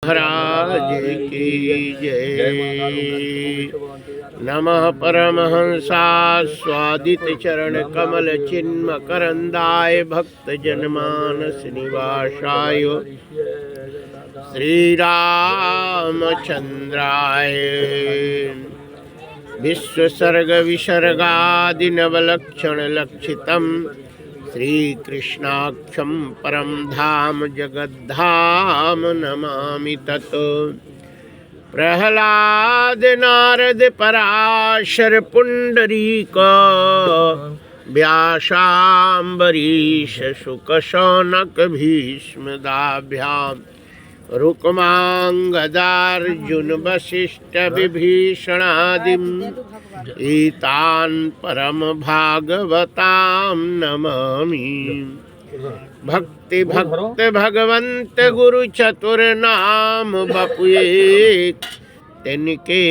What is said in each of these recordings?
महाराज की जय। नमः परमहंसा स्वादित चरण कमल चिन्म करंदाय भक्त जनमानस निवासाय श्री रामचंद्राय विश्वसर्ग विसर्गादि नवलक्षण लक्षितम् श्रीकृष्णाक्षं परम धाम जगद्धाम नमामि तत्। प्रहलाद नारद पराशर पुंडरीक व्यासाम्बरीश शुक शौनक भीष्म दाभ्याम रुक्मांगदार्जुन वसिष्ठ विभीषणादिम एतान् परम भागवतां नमामि। भक्ति भक्त भगवंत गुरु चतुर नाम बपुए तिनके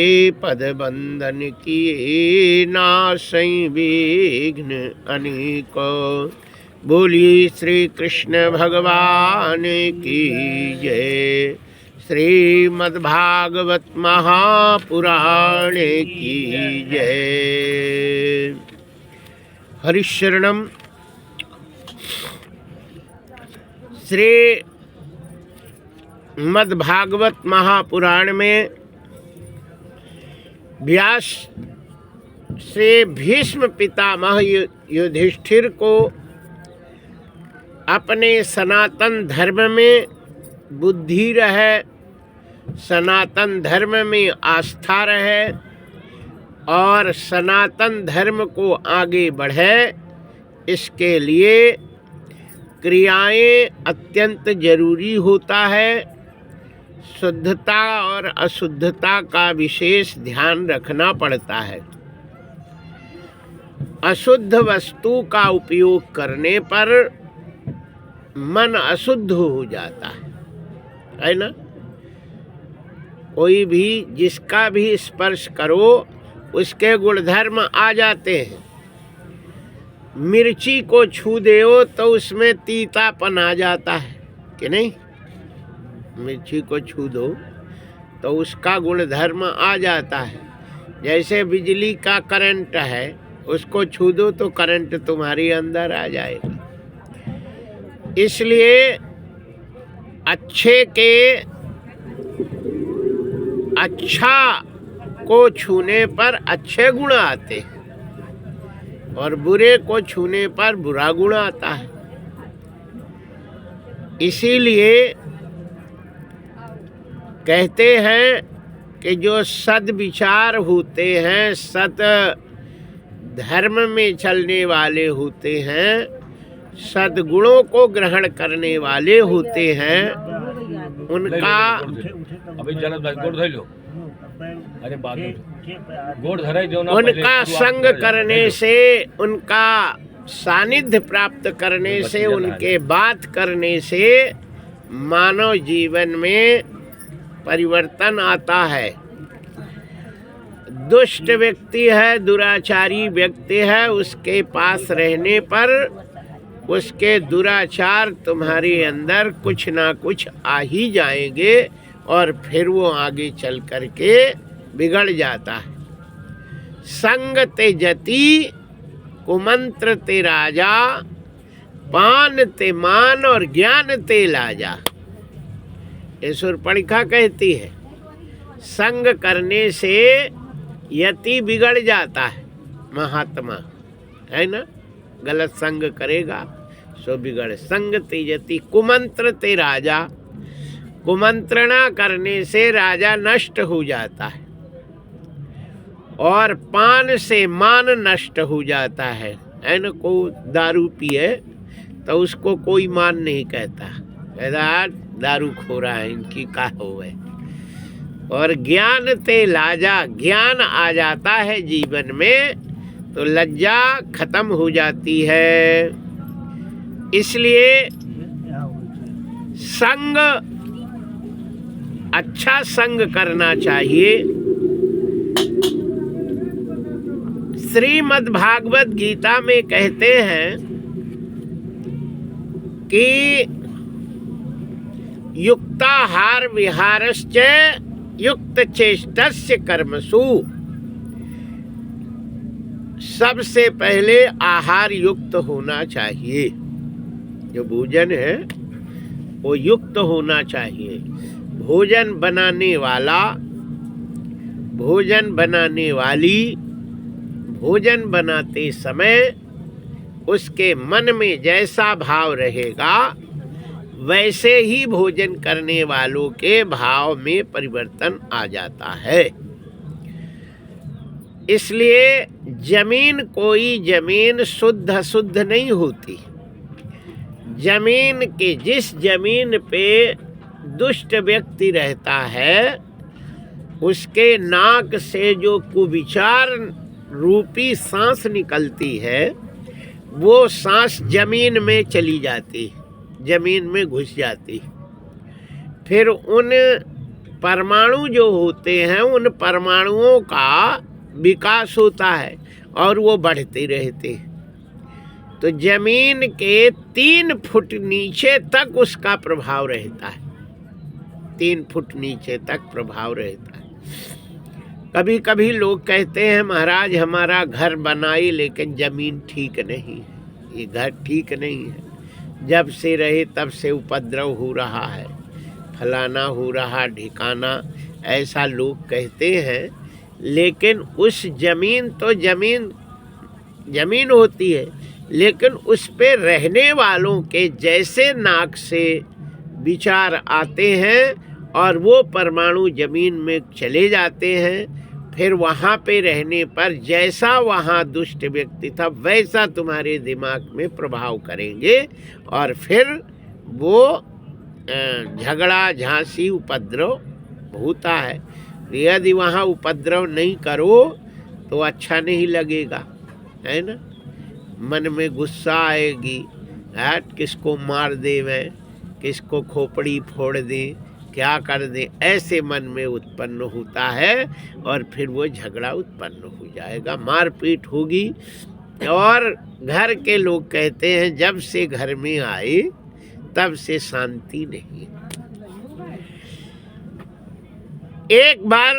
पद बंदन किए नासई विघ्न अनेक। बोली श्री कृष्ण भगवान की जय। श्रीमद्भागवत महापुराण की जय। हरिशरणम। श्री मद्भागवत महापुराण में व्यास से भीष्म पितामह युधिष्ठिर को अपने सनातन धर्म में बुद्धि रहे, सनातन धर्म में आस्था रहे और सनातन धर्म को आगे बढ़े, इसके लिए क्रियाएं अत्यंत जरूरी होता है। शुद्धता और अशुद्धता का विशेष ध्यान रखना पड़ता है। अशुद्ध वस्तु का उपयोग करने पर मन अशुद्ध हो जाता है ना। कोई भी जिसका भी स्पर्श करो उसके गुणधर्म आ जाते हैं। मिर्ची को छू दो तो उसमें तीतापन आ जाता है कि नहीं। मिर्ची को छू दो तो उसका गुणधर्म आ जाता है। जैसे बिजली का करंट है, उसको छू दो तो करंट तुम्हारे अंदर आ जाएगा। इसलिए अच्छे के अच्छा को छूने पर अच्छे गुण आते हैं और बुरे को छूने पर बुरा गुण आता है। इसीलिए कहते हैं कि जो सद्विचार होते हैं, सत धर्म में चलने वाले होते हैं, सद्गुणों को ग्रहण करने वाले होते हैं, उनका संग करने से, उनका सानिध्य प्राप्त करने से, उनके बात करने से मानव जीवन में परिवर्तन आता है। दुष्ट व्यक्ति है, दुराचारी व्यक्ति है, उसके पास रहने पर उसके दुराचार तुम्हारे अंदर कुछ ना कुछ आ ही जाएंगे और फिर वो आगे चल करके बिगड़ जाता है। संग ते जति कुमंत्र ते राजा, पान ते मान और ज्ञान ते लाजा। ये शूर्पणखा कहती है, संग करने से यति बिगड़ जाता है। महात्मा है ना, गलत संग करेगा सो बिगड़। संग ते यति कुमंत्र ते राजा, कुमंत्रणा करने से राजा नष्ट हो जाता है और पान से मान नष्ट हो जाता है ना। को दारू पिए तो उसको कोई मान नहीं कहता, कहता दारू खो रहा है, इनकी का हो है। और ज्ञान ते लाजा, ज्ञान आ जाता है जीवन में तो लज्जा खत्म हो जाती है। इसलिए संग, अच्छा संग करना चाहिए। श्रीमद् भागवत गीता में कहते हैं कि युक्ताहार विहारश्च युक्त चेष्टस्य कर्मसु। सबसे पहले आहार युक्त होना चाहिए। जो भोजन है वो युक्त होना चाहिए। भोजन बनाने वाला, भोजन बनाने वाली भोजन बनाते समय उसके मन में जैसा भाव रहेगा वैसे ही भोजन करने वालों के भाव में परिवर्तन आ जाता है। इसलिए कोई जमीन शुद्ध अशुद्ध नहीं होती। जिस जमीन पे दुष्ट व्यक्ति रहता है उसके नाक से जो कुविचार रूपी सांस निकलती है वो सांस जमीन में चली जाती, जमीन में घुस जाती। फिर उन परमाणु जो होते हैं उन परमाणुओं का विकास होता है और वो बढ़ते रहते। तो जमीन के 3 फुट नीचे तक उसका प्रभाव रहता है, 3 फुट नीचे तक प्रभाव रहता है। कभी कभी लोग कहते हैं महाराज हमारा घर बनाई लेकिन जमीन ठीक नहीं है, ये घर ठीक नहीं है, जब से रहे तब से उपद्रव हो रहा है, फलाना हो रहा ढिकाना, ऐसा लोग कहते हैं। लेकिन उस जमीन तो जमीन होती है, लेकिन उस पे रहने वालों के जैसे नाक से विचार आते हैं और वो परमाणु जमीन में चले जाते हैं। फिर वहाँ पे रहने पर जैसा वहाँ दुष्ट व्यक्ति था वैसा तुम्हारे दिमाग में प्रभाव करेंगे और फिर वो झगड़ा झांसी उपद्रव होता है। यदि वहाँ उपद्रव नहीं करो तो अच्छा नहीं लगेगा, है ना। मन में गुस्सा आएगी, किसको मार दें, किसको खोपड़ी फोड़ दें, क्या कर दें, ऐसे मन में उत्पन्न होता है और फिर वो झगड़ा उत्पन्न हो जाएगा, मारपीट होगी। और घर के लोग कहते हैं जब से घर में आए तब से शांति नहीं। एक बार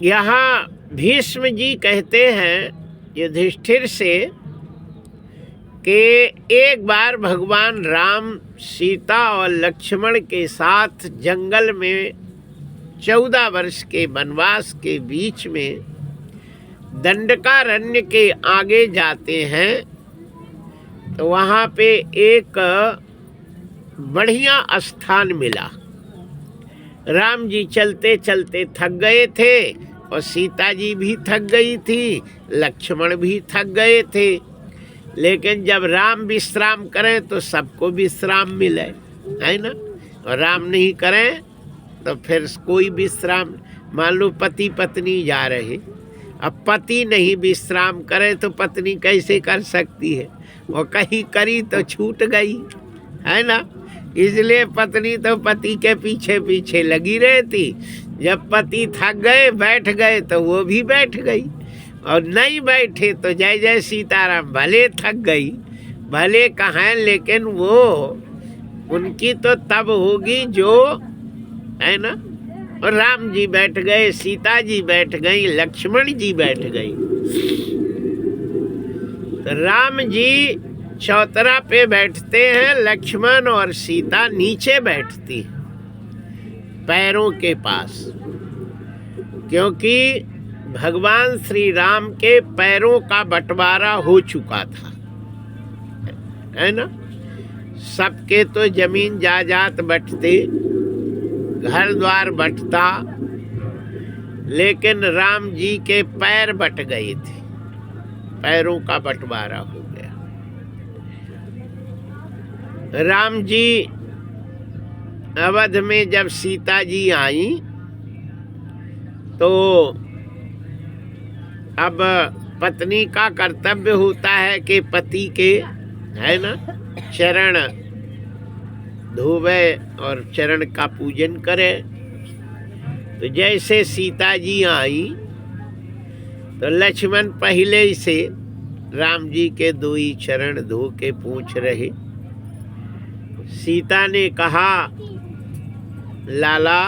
यहाँ भीष्म जी कहते हैं युधिष्ठिर से कि एक बार भगवान राम सीता और लक्ष्मण के साथ जंगल में 14 वर्ष के वनवास के बीच में दंडकारण्य के आगे जाते हैं तो वहाँ पे एक बढ़िया स्थान मिला। राम जी चलते चलते थक गए थे और सीता जी भी थक गई थी, लक्ष्मण भी थक गए थे। लेकिन जब राम विश्राम करें तो सबको विश्राम मिले, है ना। और राम नहीं करें तो फिर कोई विश्राम, मान लो पति पत्नी जा रहे, अब पति नहीं विश्राम करे तो पत्नी कैसे कर सकती है, वो कहीं करी तो छूट गई, है ना। इसलिए पत्नी तो पति के पीछे पीछे लगी रहती। जब पति थक गए बैठ गए तो वो भी बैठ गई, और नहीं बैठे तो जय जय सीताराम, भले थक गई भले कहाँ, लेकिन वो उनकी तो तब होगी जो, है ना। और राम जी बैठ गए, सीता जी बैठ गई, लक्ष्मण जी बैठ गई। तो राम जी चौतरा पे बैठते हैं, लक्ष्मण और सीता नीचे बैठती पैरों के पास, क्योंकि भगवान श्री राम के पैरों का बंटवारा हो चुका था, है ना। सबके तो जमीन जायदाद बंटते, घर द्वार बंटता, लेकिन राम जी के पैर बट गए थे, पैरों का बंटवारा हो गया। राम जी अवध में जब सीता जी आई तो अब पत्नी का कर्तव्य होता है कि पति के, है ना, चरण धोवे और चरण का पूजन करे। तो जैसे सीता जी आई तो लक्ष्मण पहले से राम जी के 2 ही चरण धो के पूछ रहे। सीता ने कहा लाला,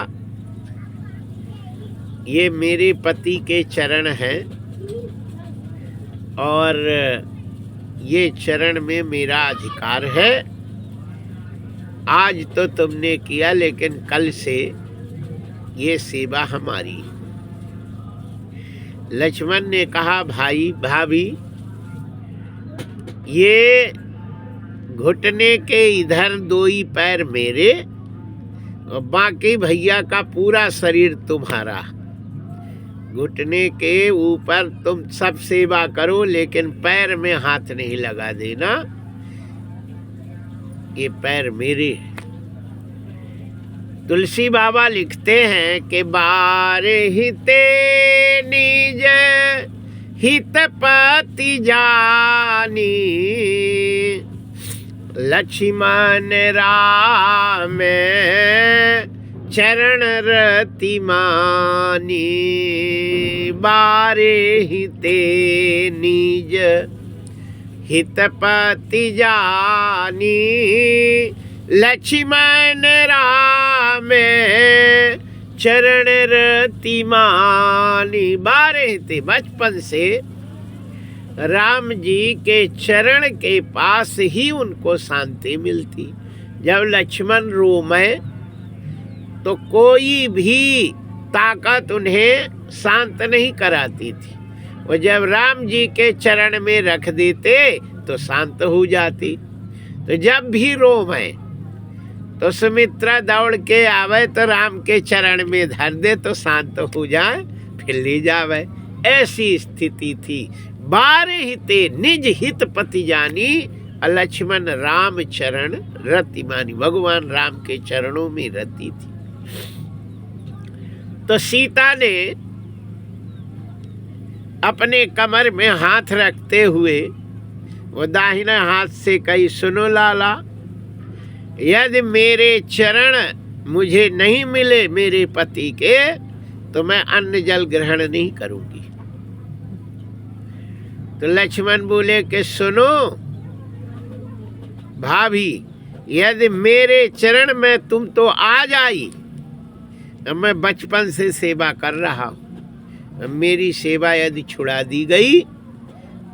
ये मेरे पति के चरण हैं और ये चरण में मेरा अधिकार है। आज तो तुमने किया, लेकिन कल से ये सेवा हमारी। लक्ष्मण ने कहा, भाई भाभी, ये घुटने के इधर 2 ही पैर मेरे और बाकी भैया का पूरा शरीर तुम्हारा। घुटने के ऊपर तुम सब सेवा करो, लेकिन पैर में हाथ नहीं लगा देना, ये पैर मेरे। तुलसी बाबा लिखते हैं कि बारे हिते निज हित पति जानी, लक्ष्मण राम चरण रति मानी। बारे हिते निज हित पति जानी, लक्ष्मण राम चरण रति मानी। बारे हिते, बचपन से राम जी के चरण के पास ही उनको शांति मिलती। जब लक्ष्मण रोमे तो कोई भी ताकत उन्हें शांत नहीं कराती थी, और जब राम जी के चरण में रख देते तो शांत हो जाती। तो जब भी रोमे तो सुमित्रा दौड़ के आवे तो राम के चरण में धर दे तो शांत हो जाए, फिर ले जावे। ऐसी स्थिति थी। बारे हिते निज हित पति जानी, लक्ष्मण राम चरण रति मानी। भगवान राम के चरणों में रति थी। तो सीता ने अपने कमर में हाथ रखते हुए वो दाहिने हाथ से कही, सुनो लाला, यदि मेरे चरण मुझे नहीं मिले मेरे पति के तो मैं अन्न जल ग्रहण नहीं करूंगी। तो लक्ष्मण बोले कि सुनो भाभी, यदि मेरे चरण में तुम तो आ जाई, मैं बचपन से सेवा कर रहा हूँ, मेरी सेवा यदि छुड़ा दी गई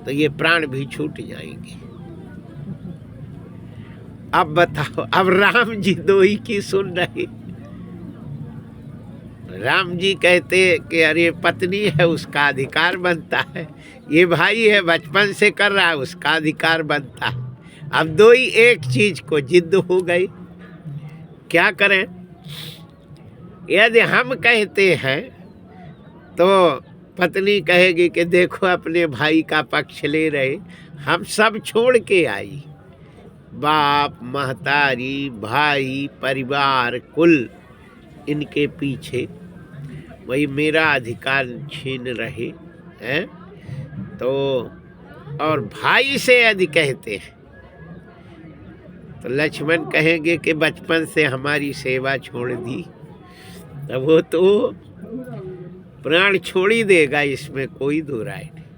तो ये प्राण भी छूट जाएंगे। अब बताओ, अब राम जी 2 ही की सुन रहे। राम जी कहते कि अरे पत्नी है उसका अधिकार बनता है, ये भाई है बचपन से कर रहा है उसका अधिकार बनता है। अब 2 ही एक चीज को जिद हो गई, क्या करें? यदि हम कहते हैं तो पत्नी कहेगी कि देखो अपने भाई का पक्ष ले रहे, हम सब छोड़ के आई, बाप महतारी भाई परिवार कुल इनके पीछे, वही मेरा अधिकार छीन रहे हैं। तो और भाई से यदि कहते हैं तो लक्ष्मण कहेंगे कि बचपन से हमारी सेवा छोड़ दी, तब वो तो प्राण छोड़ ही देगा, इसमें कोई दो राय नहीं।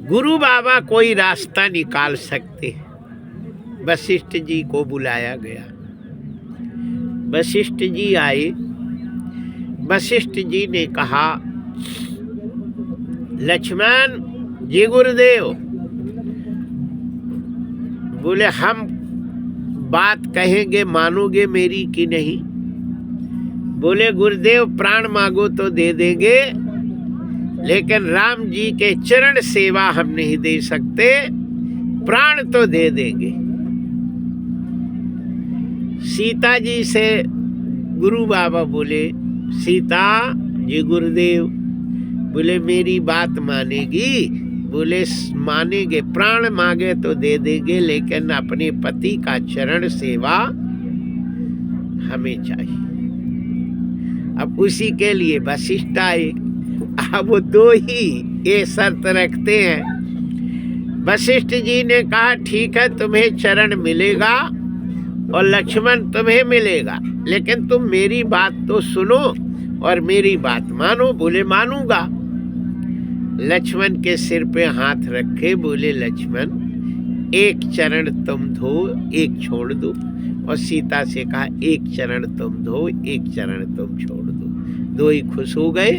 गुरु बाबा कोई रास्ता निकाल सकते हैं। वशिष्ठ जी को बुलाया गया, वशिष्ठ जी आए। वशिष्ठ जी ने कहा, लक्ष्मण जी गुरुदेव, बोले हम बात कहेंगे मानोगे मेरी कि नहीं? बोले गुरुदेव प्राण मांगो तो दे देंगे, लेकिन राम जी के चरण सेवा हम नहीं दे सकते, प्राण तो दे देंगे। सीता जी से गुरु बाबा बोले, सीता जी गुरुदेव, बोले मेरी बात मानेगी? बोले मानेंगे, प्राण मांगे तो दे देंगे, लेकिन अपने पति का चरण सेवा हमें चाहिए। अब उसी के लिए वशिष्ठ आए। अब वो 2 ही ये शर्त रखते हैं। वशिष्ठ जी ने कहा ठीक है, तुम्हें चरण मिलेगा और लक्ष्मण तुम्हें मिलेगा, लेकिन तुम मेरी बात तो सुनो और मेरी बात मानो। बोले मानूंगा। लक्ष्मण के सिर पे हाथ रखे, बोले लक्ष्मण एक चरण तुम धो, एक छोड़ दो। और सीता से कहा एक चरण तुम धो, एक चरण तुम छोड़ दो। दो ही खुश हो गए।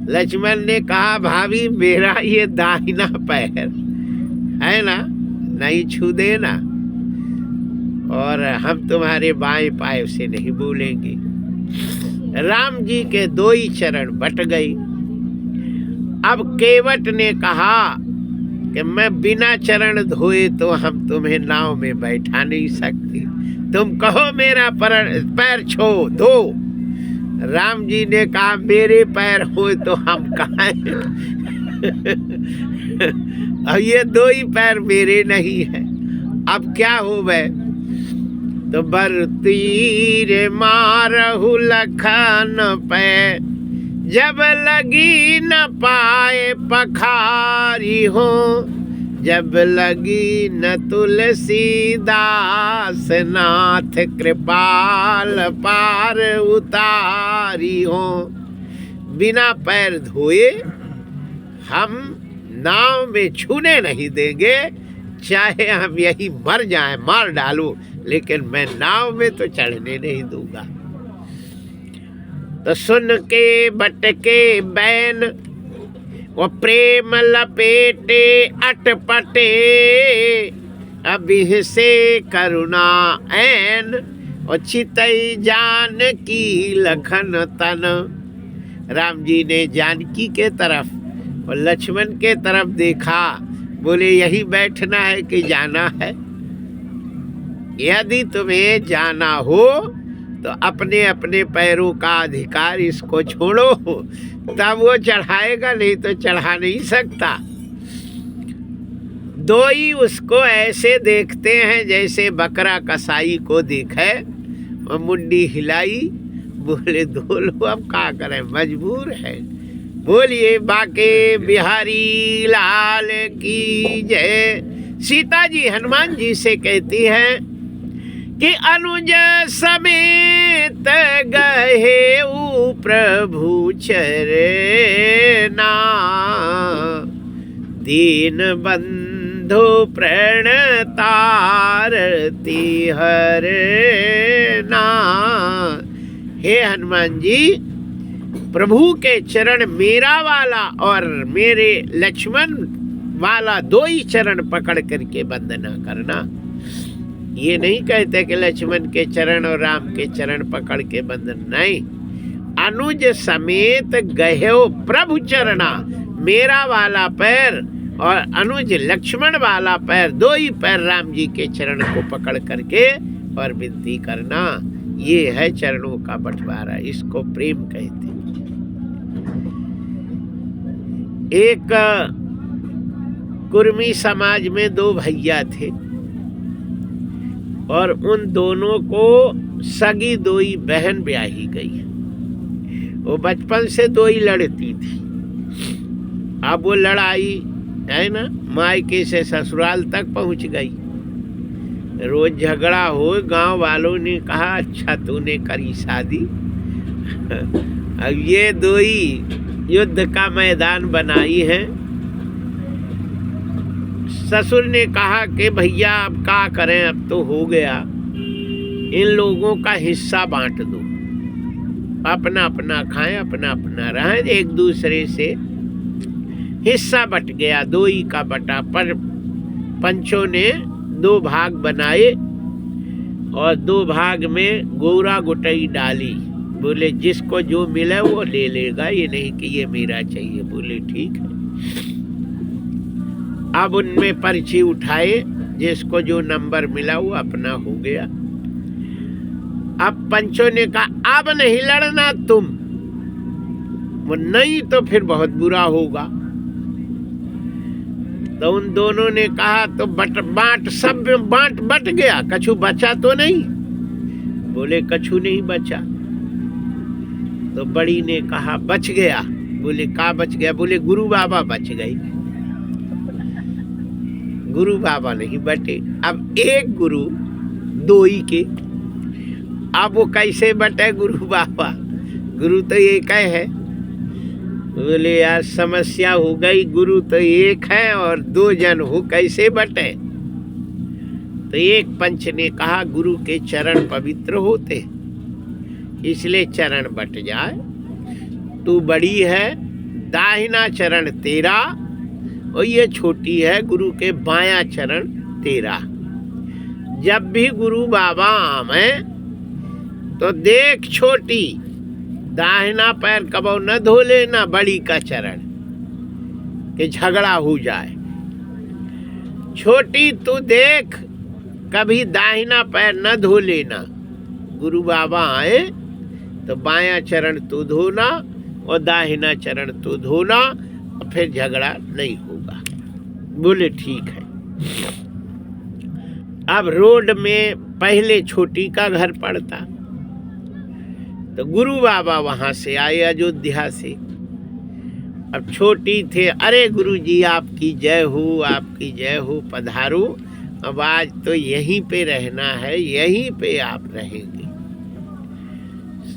लक्ष्मण ने कहा भाभी मेरा ये दाहिना पैर है ना, नहीं छू देना, और हम तुम्हारे बाएं पाए से नहीं बोलेंगे। राम जी के दो ही चरण बट गए। अब केवट ने कहा कि मैं बिना चरण धोए तो हम तुम्हें नाव में बैठा नहीं सकते, तुम कहो मेरा पैर छो धो। राम जी ने कहा मेरे पैर हो तो हम कहाँ अब ये दो ही पैर मेरे नहीं है, अब क्या हो गए। तो बर तीर मारहु लखन पे, जब लगी न पाए पखारी हो, जब लगी न तुलसीदास नाथ कृपाल पार उतारी हो। बिना पैर धोए हम नाव में छूने नहीं देंगे, चाहे हम यही मर जाएं, मार डालो, लेकिन मैं नाव में तो चढ़ने नहीं दूंगा। तो सुन के बटके बैन वो प्रेम लपेटे अटपटे, अभी से करुणा ऐन और चितई जान की लखन तन। राम जी ने जानकी के तरफ और लक्ष्मण के तरफ देखा, बोले यही बैठना है कि जाना है। यदि तुम्हें जाना हो तो अपने अपने पैरों का अधिकार इसको छोड़ो, तब वो चढ़ाएगा, नहीं तो चढ़ा नहीं सकता। दो ही उसको ऐसे देखते हैं जैसे बकरा कसाई को देखे, और मुंडी हिलाई, बोले दो लो अब क्या करें, मजबूर है। बोलिए बाके बिहारी लाल की जय। सीता जी हनुमान जी से कहती हैं कि अनुज समेत गहे ऊ प्रभु चरना, दीन बंधु प्रणतारती हरना। हे हनुमान जी, प्रभु के चरण मेरा वाला और मेरे लक्ष्मण वाला दो ही चरण पकड़ करके वंदना करना। ये नहीं कहते कि लक्ष्मण के चरण और राम के चरण पकड़ के बंधन, नहीं। अनुज समेत गह्यो प्रभु चरणा, मेरा वाला पैर और अनुज लक्ष्मण वाला पैर, दो ही पैर राम जी के चरण को पकड़ करके और विनती करना। ये है चरणों का बंटवारा, इसको प्रेम कहते हैं। एक कुर्मी समाज में दो भैया थे और उन दोनों को सगी दो ही बहन ब्याही गई। वो बचपन से दो ही लड़ती थी। अब वो लड़ाई है ना, मायके से ससुराल तक पहुंच गई। रोज झगड़ा हो, गांव वालों ने कहा अच्छा तूने करी शादी। अब ये दो ही युद्ध का मैदान बनाई है। ससुर ने कहा कि भैया अब क्या करें, अब तो हो गया, इन लोगों का हिस्सा बांट दो, अपना अपना खाएं, अपना अपना रहें। एक दूसरे से हिस्सा बट गया, दो ही का बटा। पर पंचों ने दो भाग बनाए और दो भाग में गोरा गुटई डाली। बोले जिसको जो मिले वो ले लेगा, ये नहीं कि ये मेरा चाहिए। बोले ठीक है। अब उनमें पर्ची उठाए, जिसको जो नंबर मिला वो अपना हो गया। अब पंचों ने कहा अब नहीं लड़ना तुम, वो नहीं तो फिर बहुत बुरा होगा। तो उन दोनों ने कहा तो बांट, सब बांट बट गया, कछु बचा तो नहीं। बोले कछु नहीं बचा। तो बड़ी ने कहा बच गया। बोले का बच गया? बोले गुरु बाबा बच गए। गुरु बाबा नहीं बटे। अब एक गुरु दो ही के, अब वो कैसे बटे गुरु बाबा? गुरु तो एक है। बोले यार समस्या हो गई, गुरु तो एक है और दो जन हो, कैसे बटे? तो एक पंच ने कहा गुरु के चरण पवित्र होते, इसलिए चरण बट जाए। तू बड़ी है, दाहिना चरण तेरा, और ये छोटी है, गुरु के बायां चरण तेरा। जब भी गुरु बाबा आवे तो देख छोटी, दाहिना पैर कबो न धो लेना बड़ी का चरण, कि झगड़ा हो जाए। छोटी तू देख, कभी दाहिना पैर न धो लेना। गुरु बाबा आए तो बायां चरण तू धोना और दाहिना चरण तू धोना, और फिर झगड़ा नहीं होगा। बोले ठीक है। अब रोड में पहले छोटी का घर पड़ता, तो गुरु बाबा वहां से आए अयोध्या से। अब छोटी थे, अरे गुरु जी आपकी जय हो, आपकी जय हो, पधारो। अब आज तो यहीं पे रहना है, यहीं पे आप रहेंगे।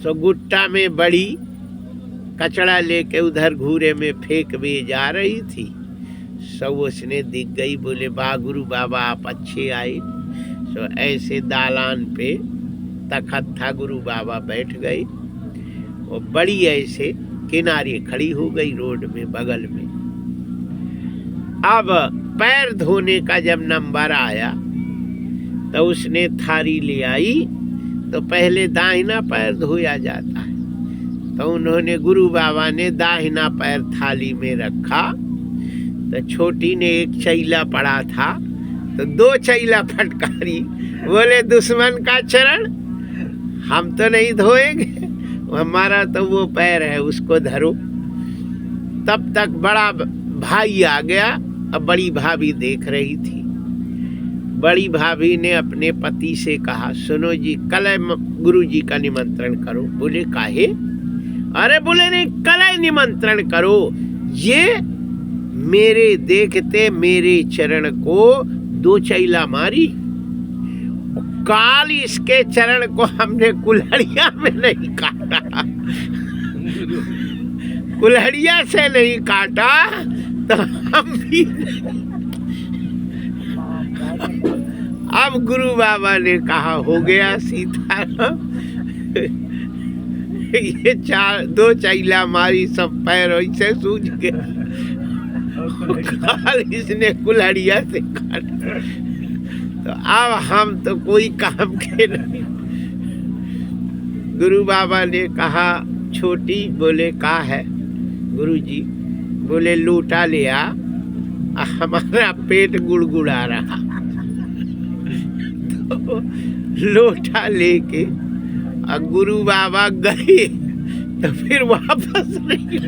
तो गुट्टा में बड़ी कचड़ा लेके उधर घूरे में फेंक भी जा रही थी। सब उसने दिख गई, बोले वाह गुरु बाबा आप अच्छे आए। तो ऐसे दालान पे तखत था, गुरु बाबा बैठ गए, और बड़ी ऐसे किनारे खड़ी हो गई रोड में बगल में। अब पैर धोने का जब नंबर आया तो उसने थारी ले आई, तो पहले दाहिना पैर धोया जाता है। तो उन्होंने गुरु बाबा ने दाहिना पैर थाली में रखा, तो छोटी ने एक चैला पड़ा था तो दो चैला फटकारी, बोले दुश्मन का चरण हम तो नहीं धोएंगे, हमारा तो वो पैर है उसको धरो। तब तक बड़ा भाई आ गया। अब बड़ी भाभी देख रही थी। बड़ी भाभी ने अपने पति से कहा सुनो जी कल गुरु जी का निमंत्रण करो। बोले काहे? अरे बोले नहीं कल निमंत्रण करो, ये मेरे देखते मेरे चरण को दो चैला मारी, काल इसके चरण को हमने कुल्हड़िया में नहीं काटा, कुल्हड़िया से नहीं काटा तो हम भी। अब गुरु बाबा ने कहा हो गया सीताराम, ये दो चैला मारी, सब पैर ऐसे सूझ गया, काल इसने कुल्हड़िया से काटा, तो अब हम तो कोई काम के नहीं। गुरु बाबा ने कहा छोटी, बोले का है गुरु जी? बोले लोटा ले आ, हमारा पेट गुड़गुड़ा रहा। तो लोटा लेके गुरु बाबा गए, तो फिर वापस नहीं,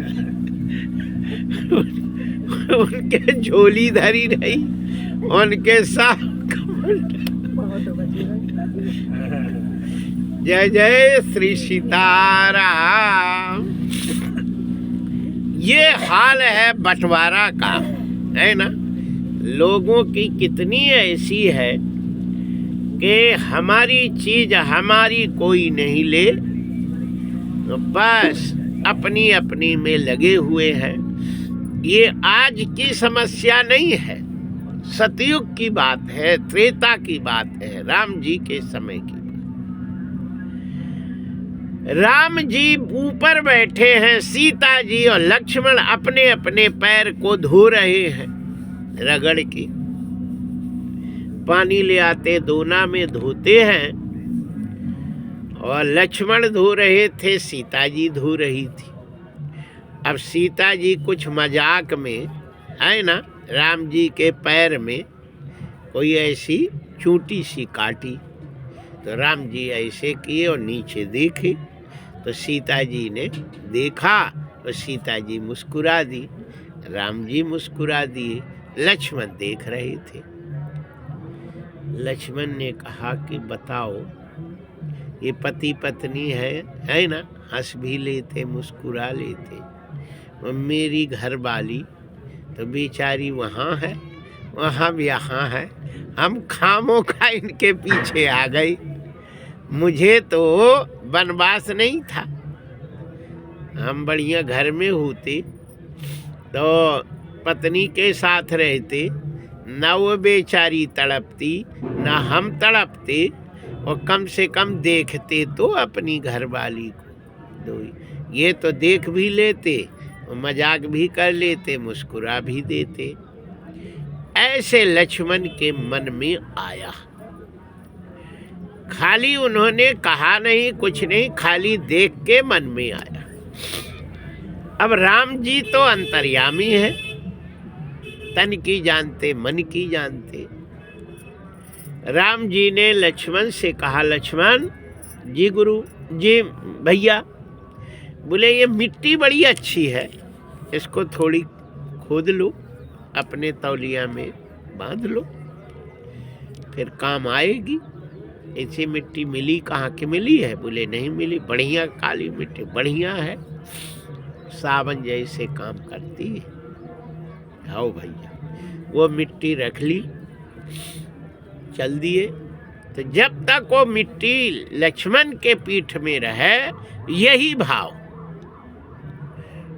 उनके झोली धरी रही, उनके साथ जय जय श्री सीताराम। ये हाल है बंटवारा का, है ना। लोगों की कितनी ऐसी है कि हमारी चीज हमारी कोई नहीं ले, तो बस अपनी अपनी में लगे हुए हैं। ये आज की समस्या नहीं है, सतयुग की बात है, त्रेता की बात है, राम जी के समय की बात। राम जी ऊपर बैठे हैं, सीता जी और लक्ष्मण अपने अपने पैर को धो रहे हैं रगड़ के। पानी ले आते दोना में धोते हैं, और लक्ष्मण धो रहे थे, सीता जी धो रही थी। अब सीता जी कुछ मजाक में, है ना, राम जी के पैर में कोई ऐसी चूंटी सी काटी, तो राम जी ऐसे किए और नीचे देखे, तो सीता जी ने देखा तो सीता जी मुस्कुरा दी, राम जी मुस्कुरा दिए, लक्ष्मण देख रहे थे। लक्ष्मण ने कहा कि बताओ ये पति पत्नी है ना, हंस भी लेते मुस्कुरा लेते, और मेरी घरवाली तो बेचारी वहाँ है, वहाँ भी यहाँ है, हम खामों खा इनके पीछे आ गए। मुझे तो वनवास नहीं था, हम बढ़िया घर में होते तो पत्नी के साथ रहते, न वो बेचारी तड़पती न हम तड़पते, और कम से कम देखते तो अपनी घरवाली को। दो ये तो देख भी लेते, मजाक भी कर लेते, मुस्कुरा भी देते। ऐसे लक्ष्मण के मन में आया। खाली उन्होंने कहा नहीं, कुछ नहीं, खाली देख के मन में आया। अब राम जी तो अंतर्यामी है, तन की जानते मन की जानते। राम जी ने लक्ष्मण से कहा, लक्ष्मण जी गुरु जी भैया, बोले ये मिट्टी बड़ी अच्छी है, इसको थोड़ी खोद लो, अपने तौलिया में बांध लो, फिर काम आएगी। ऐसी मिट्टी मिली, कहाँ की मिली है? बोले नहीं मिली, बढ़िया काली मिट्टी बढ़िया है, सावन जैसे काम करती है। आओ भैया, वो मिट्टी रख ली, चल दिए। तो जब तक वो मिट्टी लक्ष्मण के पीठ में रहे, यही भाव।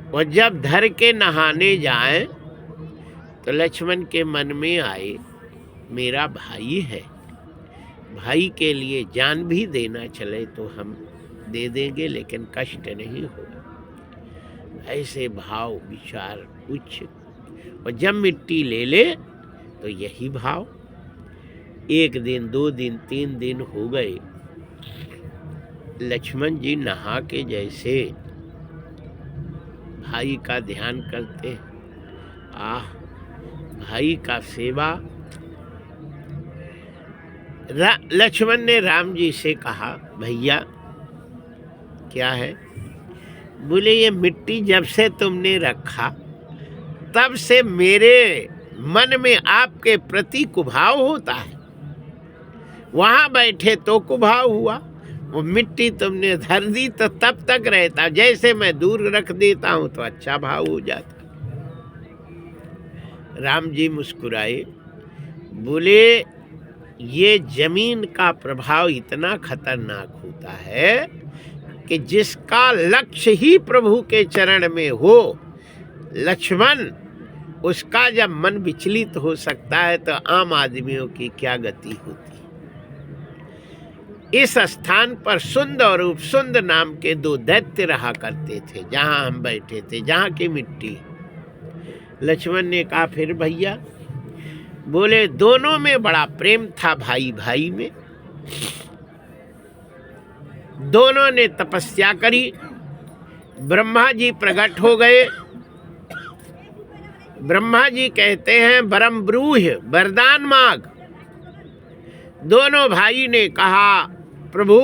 और जब धर के नहाने जाए तो लक्ष्मण के मन में आए, मेरा भाई है, भाई के लिए जान भी देना चले तो हम दे देंगे, लेकिन कष्ट नहीं होगा। ऐसे भाव विचार उच्च। और जब मिट्टी ले ले तो यही भाव। 1 दिन 2 दिन 3 दिन हो गए, लक्ष्मण जी नहा के जैसे भाई का ध्यान करते, आह भाई का सेवा। लक्ष्मण ने राम जी से कहा, भैया क्या है? बोले ये मिट्टी जब से तुमने रखा, तब से मेरे मन में आपके प्रति कुभाव होता है। वहाँ बैठे तो कुभाव हुआ, वो मिट्टी तुमने धर दी तो तब तक रहता, जैसे मैं दूर रख देता हूँ तो अच्छा भाव हो जाता। राम जी मुस्कुराए, बोले ये जमीन का प्रभाव इतना खतरनाक होता है कि जिसका लक्ष्य ही प्रभु के चरण में हो, लक्ष्मण, उसका जब मन विचलित हो सकता है तो आम आदमियों की क्या गति होती। इस स्थान पर सुंद और उपसुंद नाम के 2 दैत्य रहा करते थे, जहां हम बैठे थे, जहां की मिट्टी। लक्ष्मण ने कहा, फिर भैया? बोले दोनों में बड़ा प्रेम था, भाई भाई में। दोनों ने तपस्या करी, ब्रह्मा जी प्रकट हो गए। ब्रह्मा जी कहते हैं, वरम ब्रूह, वरदान मांग। दोनों भाई ने कहा, प्रभु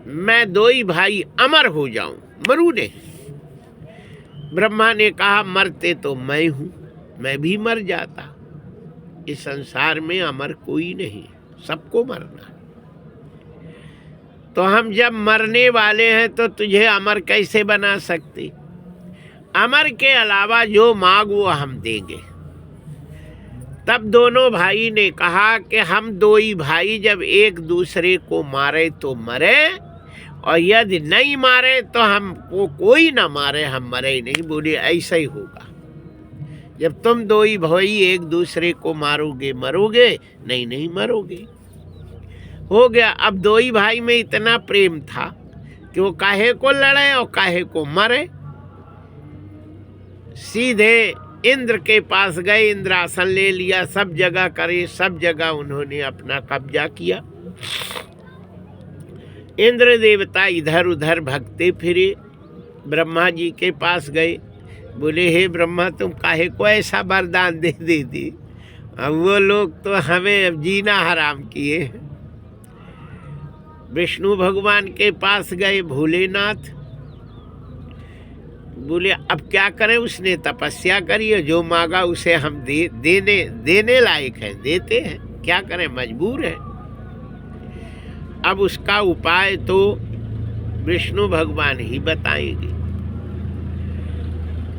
मैं 2 ही भाई अमर हो जाऊं, मरू नहीं। ब्रह्मा ने कहा, मरते तो मैं हूं, मैं भी मर जाता। इस संसार में अमर कोई नहीं, सबको मरना। तो हम जब मरने वाले हैं तो तुझे अमर कैसे बना सकते? अमर के अलावा जो मांग वो हम देंगे। तब दोनों भाई ने कहा कि हम 2 ही भाई जब एक दूसरे को मारे तो मरे, और यदि नहीं मारे तो हमको कोई ना मारे, हम मरे ही नहीं। बोले ऐसा ही होगा, जब तुम 2 ही भाई एक दूसरे को मारोगे मरोगे, नहीं नहीं मरोगे। हो गया। अब 2 ही भाई में इतना प्रेम था कि वो काहे को लड़े और काहे को मरे। सीधे इंद्र के पास गए, इंद्रासन ले लिया, सब जगह करे, सब जगह उन्होंने अपना कब्जा किया। इंद्र देवता इधर उधर भगते फिरे, ब्रह्मा जी के पास गए। बोले हे ब्रह्मा, तुम काहे को ऐसा वरदान दे दी? अब वो लोग तो हमें अब जीना हराम किए। विष्णु भगवान के पास गए, भोलेनाथ। बोले अब क्या करें? उसने तपस्या करी है, जो मांगा उसे हम देने लायक है, देते हैं, क्या करें, मजबूर है। अब उसका उपाय तो विष्णु भगवान ही बताएंगे।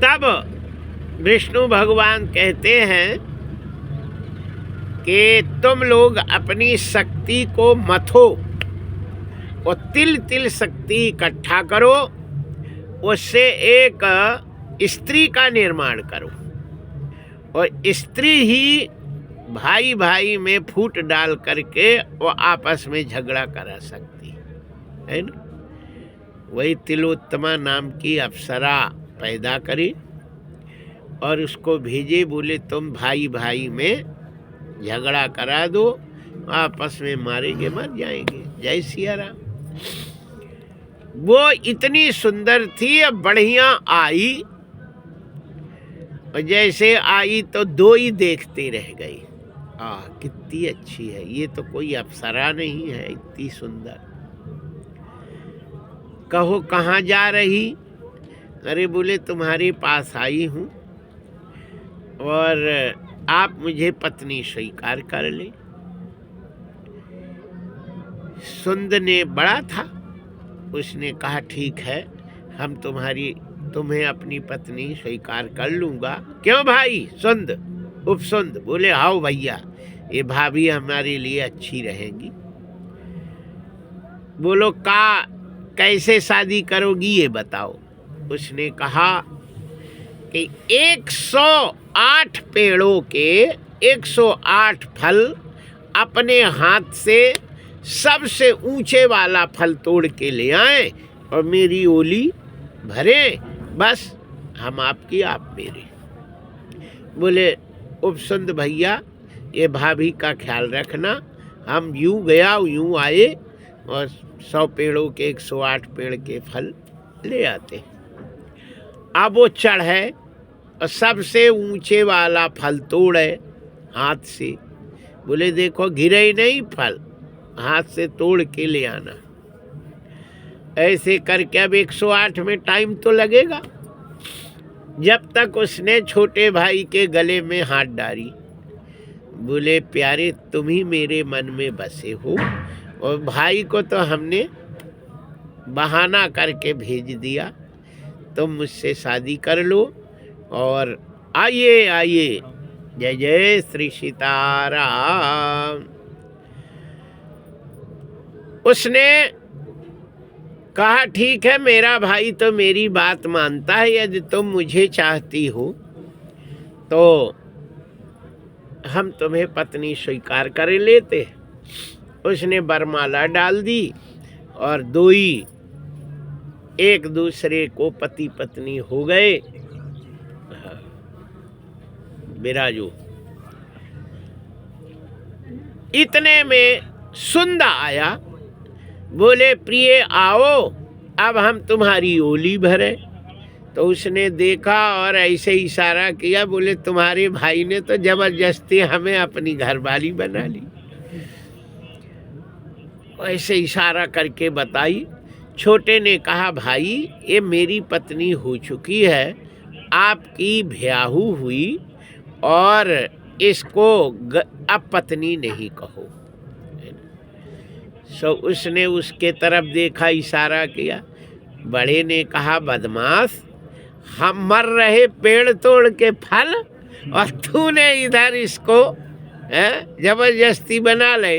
तब विष्णु भगवान कहते हैं कि तुम लोग अपनी शक्ति को मथो और तिल तिल शक्ति इकट्ठा करो, उससे एक स्त्री का निर्माण करो, और स्त्री ही भाई भाई में फूट डाल करके वो आपस में झगड़ा करा सकती है ना। वही तिलोत्तमा नाम की अप्सरा पैदा करी और उसको भेजे, बोले तुम भाई भाई में झगड़ा करा दो, आपस में मारेंगे मर जाएंगे। जय सिया राम। वो इतनी सुंदर थी, अब बढ़िया आई और जैसे आई तो दो ही देखते रह गई। कितनी अच्छी है, ये तो कोई अप्सरा नहीं है, इतनी सुंदर। कहो कहाँ जा रही? अरे बोले तुम्हारे पास आई हूँ और आप मुझे पत्नी स्वीकार कर ले। सुंद ने बड़ा था, उसने कहा ठीक है, हम तुम्हें अपनी पत्नी स्वीकार कर लूँगा। क्यों भाई? सुंद उपसुंद बोले आओ भैया, ये भाभी हमारे लिए अच्छी रहेगी। बोलो कैसे शादी करोगी ये बताओ। उसने कहा कि 108 पेड़ों के 108 फल अपने हाथ से सबसे ऊंचे वाला फल तोड़ के ले आए और मेरी ओली भरे, बस हम आपकी आप मेरे। बोले उपसुंद भैया ये भाभी का ख्याल रखना, हम यूं गया यूं आए और 100 पेड़ों के 108 पेड़ के फल ले आते। अब वो चढ़े और सबसे ऊंचे वाला फल तोड़े हाथ से। बोले देखो गिरे ही नहीं फल, हाथ से तोड़ के ले आना। ऐसे करके अब 108 में टाइम तो लगेगा। जब तक उसने छोटे भाई के गले में हाथ डाली। बोले प्यारे तुम ही मेरे मन में बसे हो, और भाई को तो हमने बहाना करके भेज दिया, तुम मुझसे शादी कर लो और आइए आइए। जय जय श्री सीताराम। उसने कहा ठीक है, मेरा भाई तो मेरी बात मानता है, यदि तुम मुझे चाहती हो तो हम तुम्हें पत्नी स्वीकार कर लेते। उसने बरमाला डाल दी और दो ही एक दूसरे को पति पत्नी हो गए। बिराजो। इतने में सुंद आया। बोले प्रिय आओ, अब हम तुम्हारी ओली भरे। तो उसने देखा और ऐसे इशारा किया। बोले तुम्हारे भाई ने तो जबरदस्ती हमें अपनी घरवाली बना ली। ऐसे इशारा करके बताई। छोटे ने कहा भाई ये मेरी पत्नी हो चुकी है, आपकी ब्याहू हुई और इसको अब पत्नी नहीं कहो। सो उसने उसके तरफ देखा, इशारा किया। बड़े ने कहा बदमाश, हम मर रहे पेड़ तोड़ के फल और तूने इधर इसको जबरदस्ती बना ले।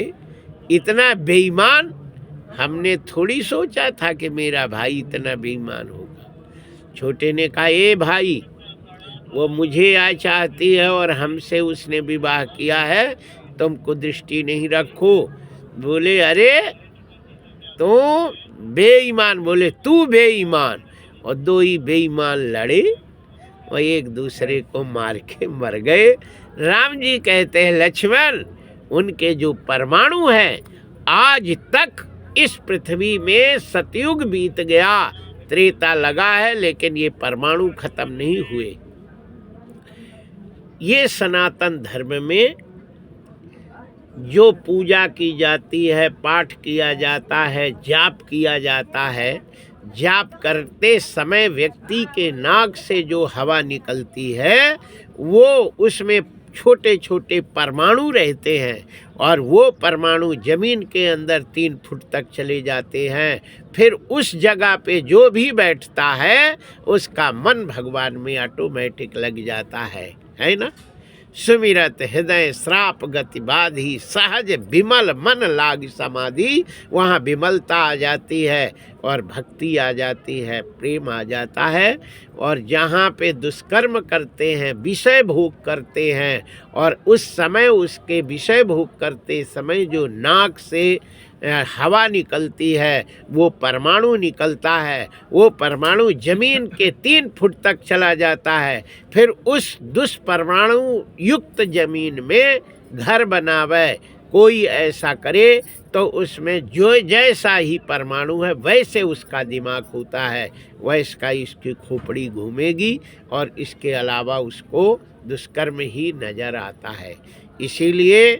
इतना बेईमान हमने थोड़ी सोचा था कि मेरा भाई इतना बेईमान होगा। छोटे ने कहा ए भाई, वो मुझे आज चाहती है और हमसे उसने विवाह किया है, तुमको दृष्टि नहीं रखो। बोले अरे तू बेईमान। बोले तू बेईमान। और दो ही बेईमान लड़े और एक दूसरे को मार के मर गए। राम जी कहते हैं लक्ष्मण, उनके जो परमाणु हैं आज तक इस पृथ्वी में सतयुग बीत गया, त्रेता लगा है, लेकिन ये परमाणु खत्म नहीं हुए। ये सनातन धर्म में जो पूजा की जाती है, पाठ किया जाता है, जाप किया जाता है, जाप करते समय व्यक्ति के नाक से जो हवा निकलती है वो उसमें छोटे छोटे परमाणु रहते हैं और वो परमाणु जमीन के अंदर 3 फुट तक चले जाते हैं। फिर उस जगह पे जो भी बैठता है उसका मन भगवान में ऑटोमेटिक लग जाता है ना। सुमिरत हृदय श्राप गति बाधी, सहज विमल मन लाग समाधि। वहाँ विमलता आ जाती है और भक्ति आ जाती है, प्रेम आ जाता है। और जहाँ पे दुष्कर्म करते हैं, विषय भोग करते हैं, और उस समय उसके विषय भोग करते समय जो नाक से हवा निकलती है, वो परमाणु निकलता है, वो परमाणु जमीन के 3 फुट तक चला जाता है। फिर उस दुष्परमाणु युक्त जमीन में घर बनावे कोई ऐसा करे, तो उसमें जो जैसा ही परमाणु है वैसे उसका दिमाग होता है, वैसा इसकी खोपड़ी घूमेगी, और इसके अलावा उसको दुष्कर्म ही नज़र आता है। इसीलिए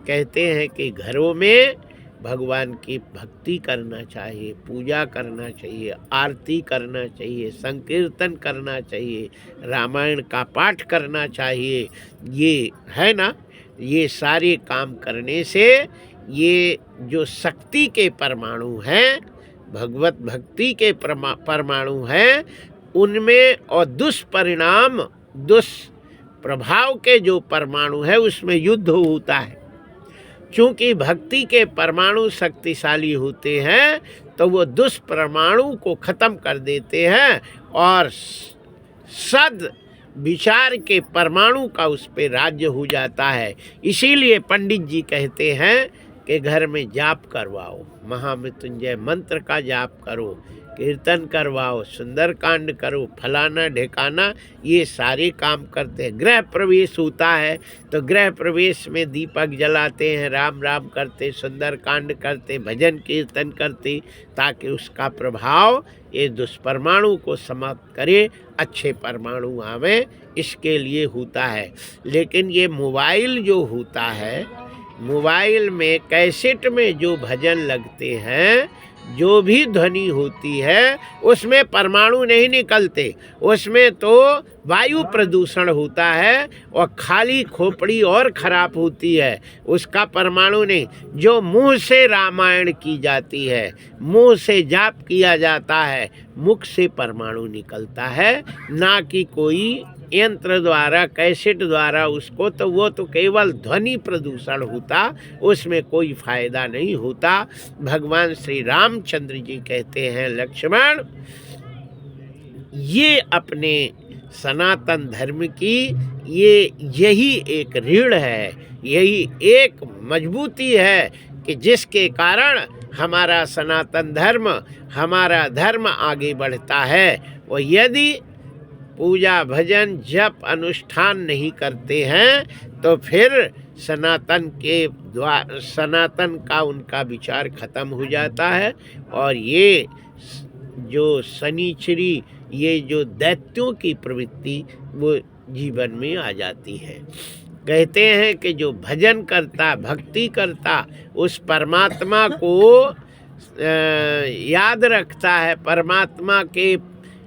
कहते हैं कि घरों में भगवान की भक्ति करना चाहिए, पूजा करना चाहिए, आरती करना चाहिए, संकीर्तन करना चाहिए, रामायण का पाठ करना चाहिए। ये है ना, ये सारे काम करने से ये जो शक्ति के परमाणु हैं, भगवत भक्ति के परमाणु हैं, उनमें और दुष्परिणाम दुष्प्रभाव के जो परमाणु है उसमें युद्ध होता है। क्योंकि भक्ति के परमाणु शक्तिशाली होते हैं तो वो दुष्परमाणु को खत्म कर देते हैं, और सद विचार के परमाणु का उस पे राज्य हो जाता है। इसीलिए पंडित जी कहते हैं कि घर में जाप करवाओ, महामृत्युंजय मंत्र का जाप करो, कीर्तन करवाओ, सुंदरकांड करो, फलाना ढिकाना, ये सारे काम करते हैं। गृह प्रवेश होता है तो गृह प्रवेश में दीपक जलाते हैं, राम राम करते, सुंदरकांड करते, भजन कीर्तन करते, ताकि उसका प्रभाव ये दुष्परमाणु को समाप्त करे, अच्छे परमाणु आवे, इसके लिए होता है। लेकिन ये मोबाइल जो होता है, मोबाइल में कैसेट में जो भजन लगते हैं, जो भी ध्वनि होती है, उसमें परमाणु नहीं निकलते, उसमें तो वायु प्रदूषण होता है, और खाली खोपड़ी और खराब होती है, उसका परमाणु नहीं। जो मुंह से रामायण की जाती है, मुंह से जाप किया जाता है, मुख से परमाणु निकलता है, ना कि कोई यंत्र द्वारा, कैसेट द्वारा उसको, तो वो तो केवल ध्वनि प्रदूषण होता, उसमें कोई फायदा नहीं होता। भगवान श्री रामचंद्र जी कहते हैं, लक्ष्मण, ये अपने सनातन धर्म की यही एक रीढ़ है, यही एक मजबूती है कि जिसके कारण हमारा सनातन धर्म, हमारा धर्म आगे बढ़ता है। और यदि पूजा भजन जप अनुष्ठान नहीं करते हैं तो फिर सनातन का उनका विचार खत्म हो जाता है, और ये जो शनिचरी, ये जो दैत्यों की प्रवृत्ति वो जीवन में आ जाती है। कहते हैं कि जो भजन करता, भक्ति करता, उस परमात्मा को याद रखता है, परमात्मा के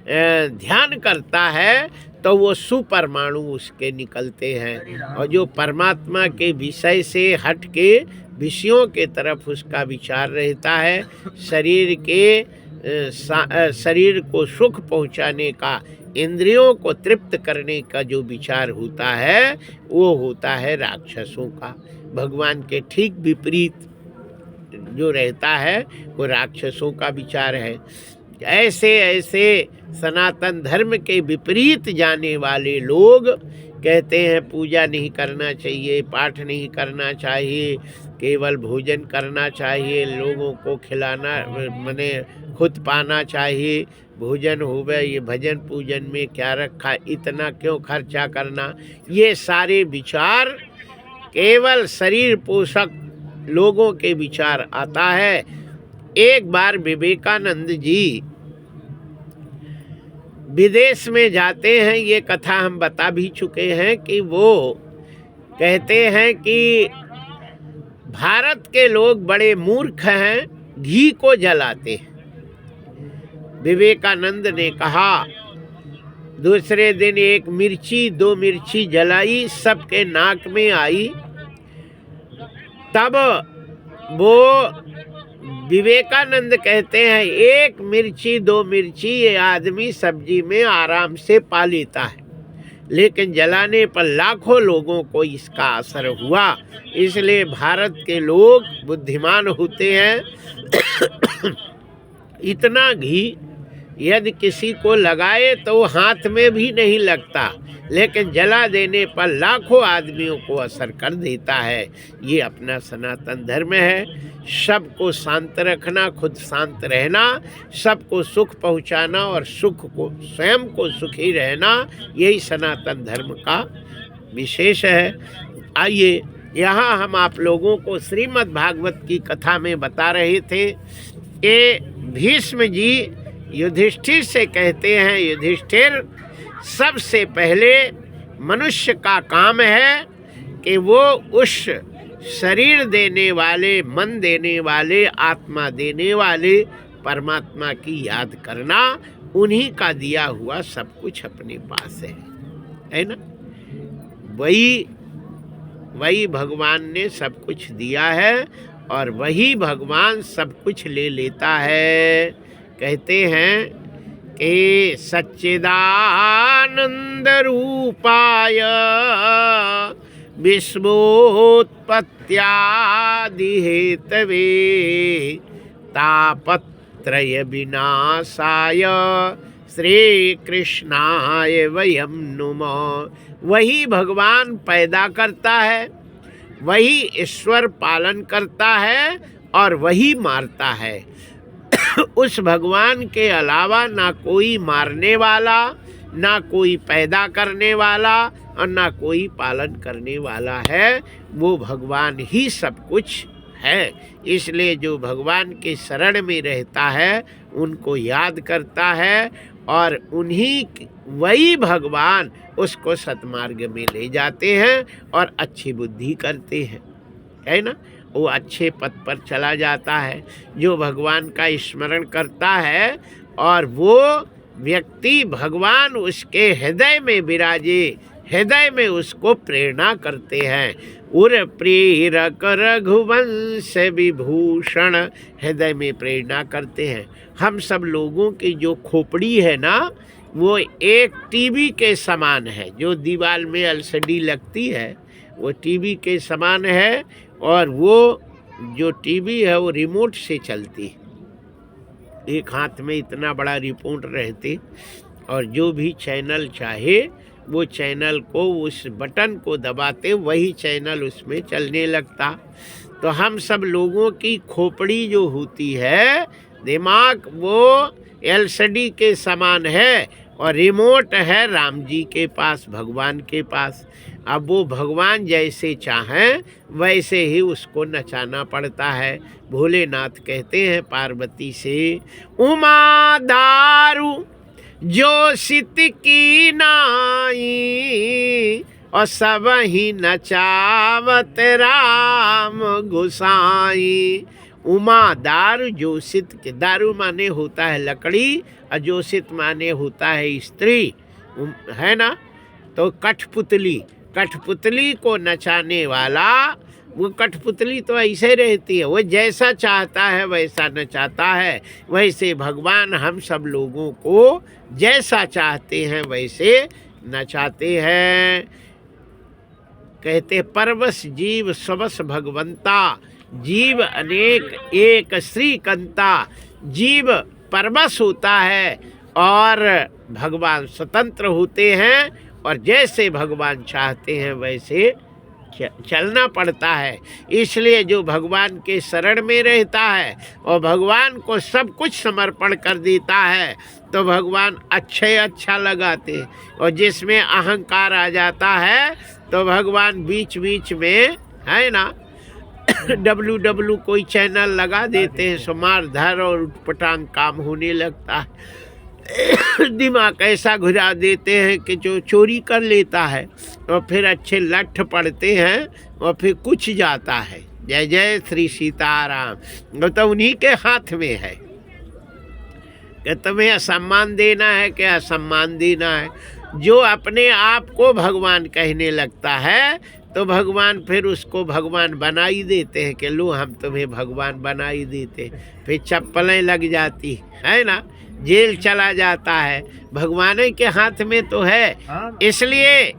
ध्यान करता है, तो वो सुपरमाणु उसके निकलते हैं। और जो परमात्मा के विषय से हट के विषयों के तरफ उसका विचार रहता है, शरीर को सुख पहुंचाने का, इंद्रियों को तृप्त करने का जो विचार होता है, वो होता है राक्षसों का। भगवान के ठीक विपरीत जो रहता है वो राक्षसों का विचार है। ऐसे ऐसे सनातन धर्म के विपरीत जाने वाले लोग कहते हैं पूजा नहीं करना चाहिए, पाठ नहीं करना चाहिए, केवल भोजन करना चाहिए, लोगों को खिलाना, माने खुद पाना चाहिए, भोजन होवे, ये भजन पूजन में क्या रखा, इतना क्यों खर्चा करना। ये सारे विचार केवल शरीर पोषक लोगों के विचार आता है। एक बार विवेकानंद जी विदेश में जाते हैं, ये कथा हम बता भी चुके हैं कि वो कहते हैं कि भारत के लोग बड़े मूर्ख हैं, घी को जलाते हैं। विवेकानंद ने कहा, दूसरे दिन 1 मिर्ची 2 मिर्ची जलाई, सबके नाक में आई, तब वो विवेकानंद कहते हैं 1 मिर्ची 2 मिर्ची ये आदमी सब्जी में आराम से पा लेता है, लेकिन जलाने पर लाखों लोगों को इसका असर हुआ। इसलिए भारत के लोग बुद्धिमान होते हैं। इतना घी यदि किसी को लगाए तो वो हाथ में भी नहीं लगता, लेकिन जला देने पर लाखों आदमियों को असर कर देता है। ये अपना सनातन धर्म है। सबको शांत रखना, खुद शांत रहना, सबको सुख पहुंचाना और सुख को स्वयं को सुखी रहना, यही सनातन धर्म का विशेष है। आइए, यहाँ हम आप लोगों को श्रीमद् भागवत की कथा में बता रहे थे कि भीष्म जी युधिष्ठिर से कहते हैं, युधिष्ठिर, सबसे पहले मनुष्य का काम है कि वो उस शरीर देने वाले, मन देने वाले, आत्मा देने वाले परमात्मा की याद करना। उन्हीं का दिया हुआ सब कुछ अपने पास है ना। वही भगवान ने सब कुछ दिया है और वही भगवान सब कुछ ले लेता है। कहते हैं कि सच्चिदानंद रूपाय विश्वोत्पत्त्यादि हेतवे तापत्रय विनाशाय श्री कृष्णाय वयं नुमः। वही भगवान पैदा करता है, वही ईश्वर पालन करता है और वही मारता है। उस भगवान के अलावा ना कोई मारने वाला, ना कोई पैदा करने वाला और ना कोई पालन करने वाला है। वो भगवान ही सब कुछ है। इसलिए जो भगवान के शरण में रहता है, उनको याद करता है और वही भगवान उसको सतमार्ग में ले जाते हैं और अच्छी बुद्धि करते हैं, है ना। वो अच्छे पथ पर चला जाता है। जो भगवान का स्मरण करता है और वो व्यक्ति भगवान उसके हृदय में विराजे, हृदय में उसको प्रेरणा करते हैं। उर प्रेरक रघुवंश विभूषण, हृदय में प्रेरणा करते हैं। हम सब लोगों की जो खोपड़ी है ना, वो एक टीवी के समान है। जो दीवार में एलसीडी लगती है वो टीवी के समान है, और वो जो टीवी है वो रिमोट से चलती है। एक हाथ में इतना बड़ा रिमोट रहते और जो भी चैनल चाहे वो चैनल को, उस बटन को दबाते, वही चैनल उसमें चलने लगता। तो हम सब लोगों की खोपड़ी जो होती है, दिमाग, वो एलसीडी के समान है और रिमोट है राम जी के पास, भगवान के पास। अब वो भगवान जैसे चाहें वैसे ही उसको नचाना पड़ता है। भोलेनाथ कहते हैं पार्वती से, उमा दारू जो सित की नाई और सब ही नचावत राम गुसाई। उमा दारू जोशित के, दारू माने होता है लकड़ी और जोशित माने होता है स्त्री, है ना। तो कठपुतली, कठपुतली को नचाने वाला, वो कठपुतली तो ऐसे रहती है, वो जैसा चाहता है वैसा नचाता है। वैसे भगवान हम सब लोगों को जैसा चाहते हैं वैसे नचाते हैं। कहते परवश जीव सबस भगवंता, जीव अनेक एक श्रीकंता। जीव परवश होता है और भगवान स्वतंत्र होते हैं, और जैसे भगवान चाहते हैं वैसे चलना पड़ता है। इसलिए जो भगवान के शरण में रहता है और भगवान को सब कुछ समर्पण कर देता है, तो भगवान अच्छा लगाते हैं। और जिसमें अहंकार आ जाता है तो भगवान बीच बीच में, है ना, डब्ल्यू कोई चैनल लगा देते हैं, सो मार धार और उटपटांग काम होने लगता है। दिमाग ऐसा घुरा देते हैं कि जो चोरी कर लेता है और फिर अच्छे लठ पड़ते हैं और फिर कुछ जाता है। जय जय श्री सीताराम। तो उन्हीं के हाथ में है कि तुम्हें सम्मान देना है कि असम्मान देना है। जो अपने आप को भगवान कहने लगता है तो भगवान फिर उसको भगवान बना ही देते हैं कि लो हम तुम्हें भगवान बना ही देते। फिर चप्पलें लग जाती है ना, जेल चला जाता है, भगवान के हाथ में तो है। इसलिए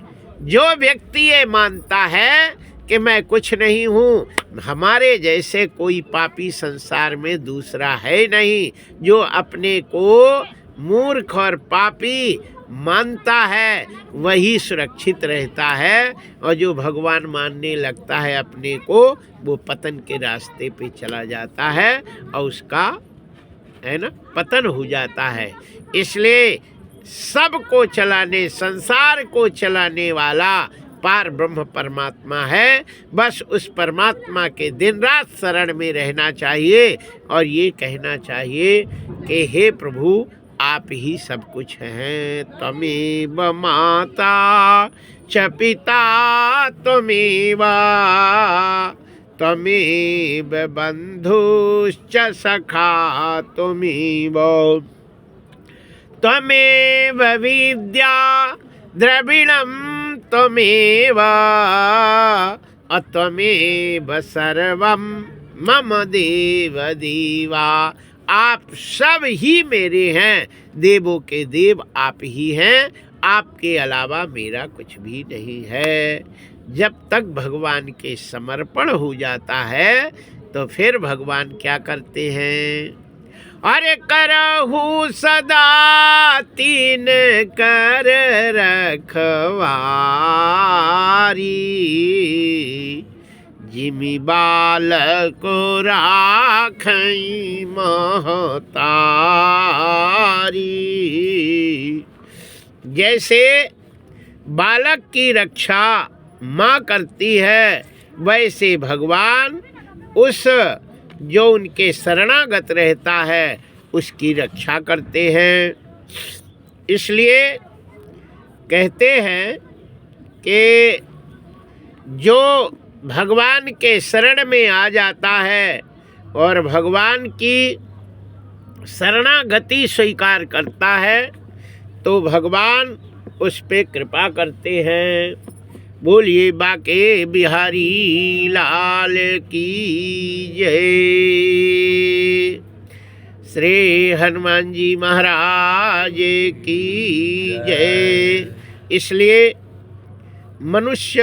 जो व्यक्ति ये मानता है कि मैं कुछ नहीं हूँ, हमारे जैसे कोई पापी संसार में दूसरा है नहीं, जो अपने को मूर्ख और पापी मानता है वही सुरक्षित रहता है, और जो भगवान मानने लगता है अपने को, वो पतन के रास्ते पे चला जाता है और उसका है ना पतन हो जाता है। इसलिए सबको चलाने, संसार को चलाने वाला पार ब्रह्म परमात्मा है। बस उस परमात्मा के दिन रात शरण में रहना चाहिए और ये कहना चाहिए कि हे प्रभु आप ही सब कुछ हैं। त्वमेव माता च पिता त्वमेव, त्वमेव बन्धुश्च सखा त्वमेव, त्वमेव विद्या द्रविणं त्वमेव, त्वमेव सर्वं मम देव देवा। आप सब ही मेरे हैं, देवों के देव आप ही हैं, आपके अलावा मेरा कुछ भी नहीं है। जब तक भगवान के समर्पण हो जाता है तो फिर भगवान क्या करते हैं, अरे करहु सदा तीन कर रखवारी, जिमि बालक राखई महतारी। जैसे बालक की रक्षा माँ करती है, वैसे भगवान उस जो उनके शरणागत रहता है उसकी रक्षा करते हैं। इसलिए कहते हैं कि जो भगवान के शरण में आ जाता है और भगवान की शरणागति स्वीकार करता है तो भगवान उस पे कृपा करते हैं। बोलिए बाके बिहारी लाल की जय। श्री हनुमान जी महाराज की जय। इसलिए मनुष्य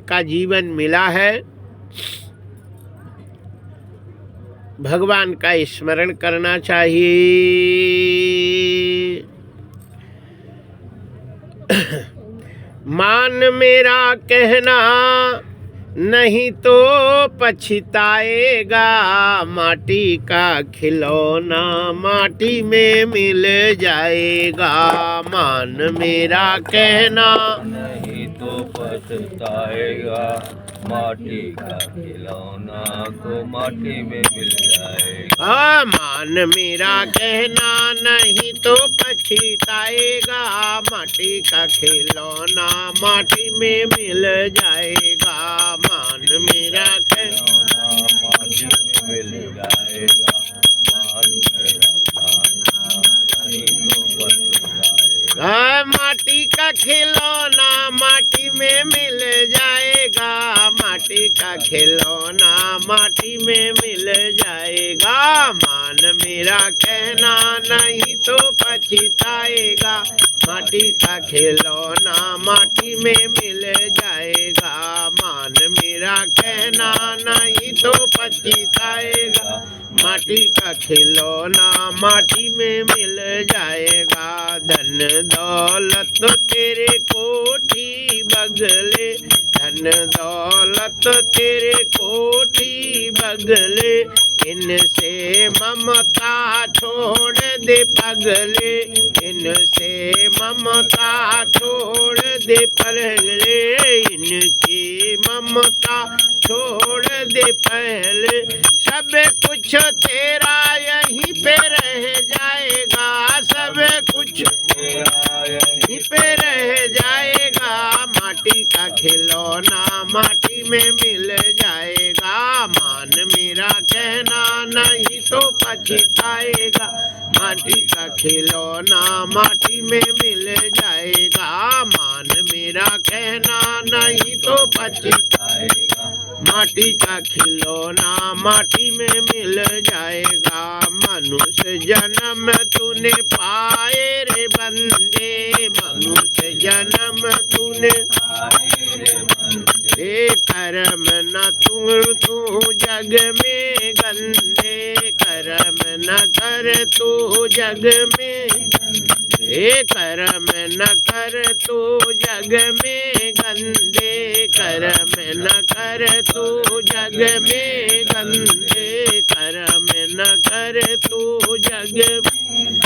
का जीवन मिला है भगवान का स्मरण करना चाहिए। मान मेरा कहना नहीं तो पछताएगा, माटी का खिलौना माटी में मिल जाएगा। मान मेरा कहना नहीं तो पछताएगा, माटी का खिलौना तो माटी में मिल जाएगा। मान मेरा कहना नहीं तो पछताएगा, माटी का खिलौना माटी में मिल जाएगा। मान मेरा खिलौना माटी में मिल जाएगा, मान मेरा कहना नहीं तो पछताएगा। माटी का खिलौना माटी में मिल जाएगा, माटी का खिलौना माटी में मिल जाएगा। मान मेरा कहना नहीं तो पछताएगा, माटी का खिलौना माटी में मिल जाएगा। मान मेरा कहना नहीं तो पछताएगा, माटी का खिलौना माटी में मिल जाएगा। धन दौलत तेरे कोठी बगले, धन दौलत तेरे कोठी बगले, इनसे ममता छोड़ दे पगले, इनसे ममता छोड़ दे पगले, इनकी ममता छोड़ दे पहले। सब कुछ तेरा यहीं पे रह जाएगा, सब कुछ तेरा यहीं पे रह जाएगा। माटी का खिलौना माटी में मिल जाएगा। मान मेरा कहना नहीं तो पछताएगा, माटी का खिलौना माटी में मिल जाएगा। मान मेरा कहना नहीं तो पछताएगा। माटी का खिलौना माटी में मिल जाएगा। मनुष्य जन्म तूने पाए रे बंदे, मनुष्य जन्म तूने पाए रे बंदे। कर्म न तू जग में गंदे, कर्म न कर तू जग में, कर्म न कर तू जग में गंदे, कर्म न कर तू जग में गंदे, कर्म न कर तू जग में।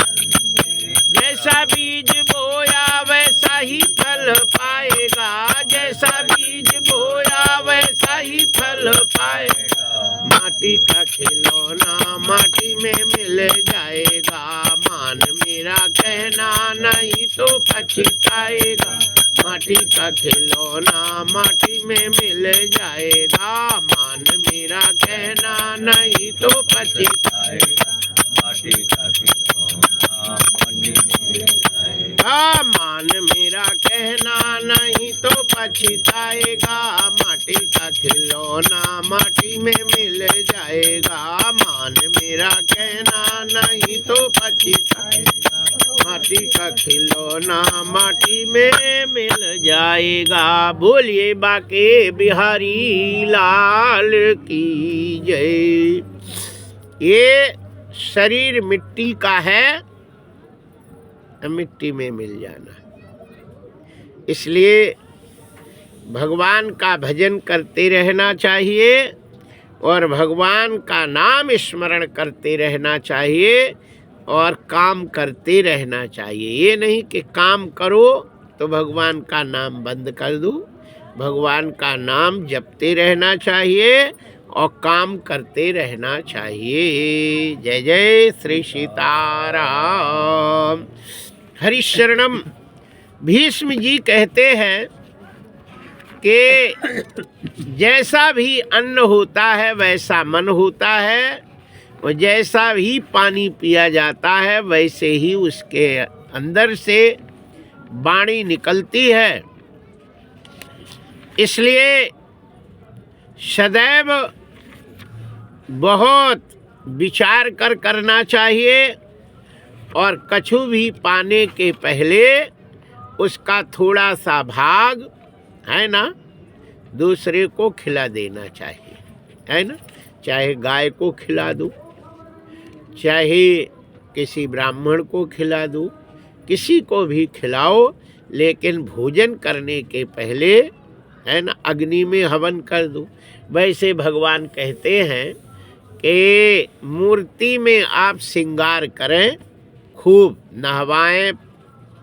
जैसा बीज बोया वैसा ही फल पाएगा, जैसा बीज बोया वैसा ही फल पाएगा। माटी का खिलौना माटी में मिल जाएगा। मान मेरा कहना नहीं तो पछताएगा। माटी का खिलौना माटी में मिल जाएगा। मान मेरा कहना नहीं तो पछताएगा। माटी का खिलौना माटी में मिल जाएगा। मान मेरा कहना नहीं तो पछताएगा। माटी का खिलौना माटी में मिल जाएगा। मान मेरा कहना नहीं तो पछताएगा। माटी का खिलौना माटी में मिल जाएगा। बोलिए बाके बिहारी लाल की जय। ये शरीर मिट्टी का है, मिट्टी में मिल जाना। इसलिए भगवान का भजन करते रहना चाहिए और भगवान का नाम स्मरण करते रहना चाहिए और काम करते रहना चाहिए। ये नहीं कि काम करो तो भगवान का नाम बंद कर दो। भगवान का नाम जपते रहना चाहिए और काम करते रहना चाहिए। जय जय श्री सीताराम। हरिशरणम। भीष्म जी कहते हैं कि जैसा भी अन्न होता है वैसा मन होता है, और जैसा भी पानी पिया जाता है वैसे ही उसके अंदर से वाणी निकलती है। इसलिए सदैव बहुत विचार कर करना चाहिए और कछु भी पाने के पहले उसका थोड़ा सा भाग है ना दूसरे को खिला देना चाहिए, है ना। चाहे गाय को खिला दो, चाहे किसी ब्राह्मण को खिला दो, किसी को भी खिलाओ, लेकिन भोजन करने के पहले है ना अग्नि में हवन कर दो। वैसे भगवान कहते हैं कि मूर्ति में आप श्रृंगार करें, खूब नहवाएं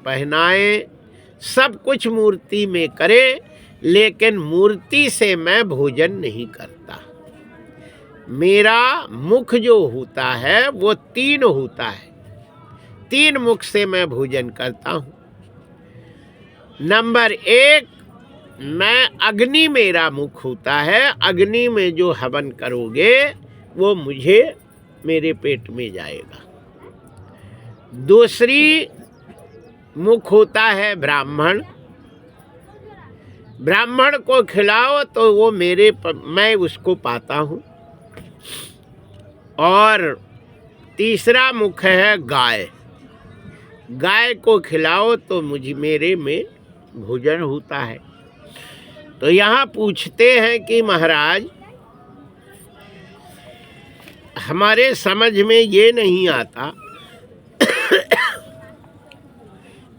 पहनाएं, सब कुछ मूर्ति में करें, लेकिन मूर्ति से मैं भोजन नहीं करता। मेरा मुख जो होता है वो 3 होता है, 3 मुख से मैं भोजन करता हूँ। नंबर 1, मैं अग्नि मेरा मुख होता है, अग्नि में जो हवन करोगे वो मुझे मेरे पेट में जाएगा। दूसरी मुख होता है ब्राह्मण, ब्राह्मण को खिलाओ तो वो मैं उसको पाता हूँ। और तीसरा मुख है गाय, गाय को खिलाओ तो मेरे में भोजन होता है। तो यहाँ पूछते हैं कि महाराज हमारे समझ में ये नहीं आता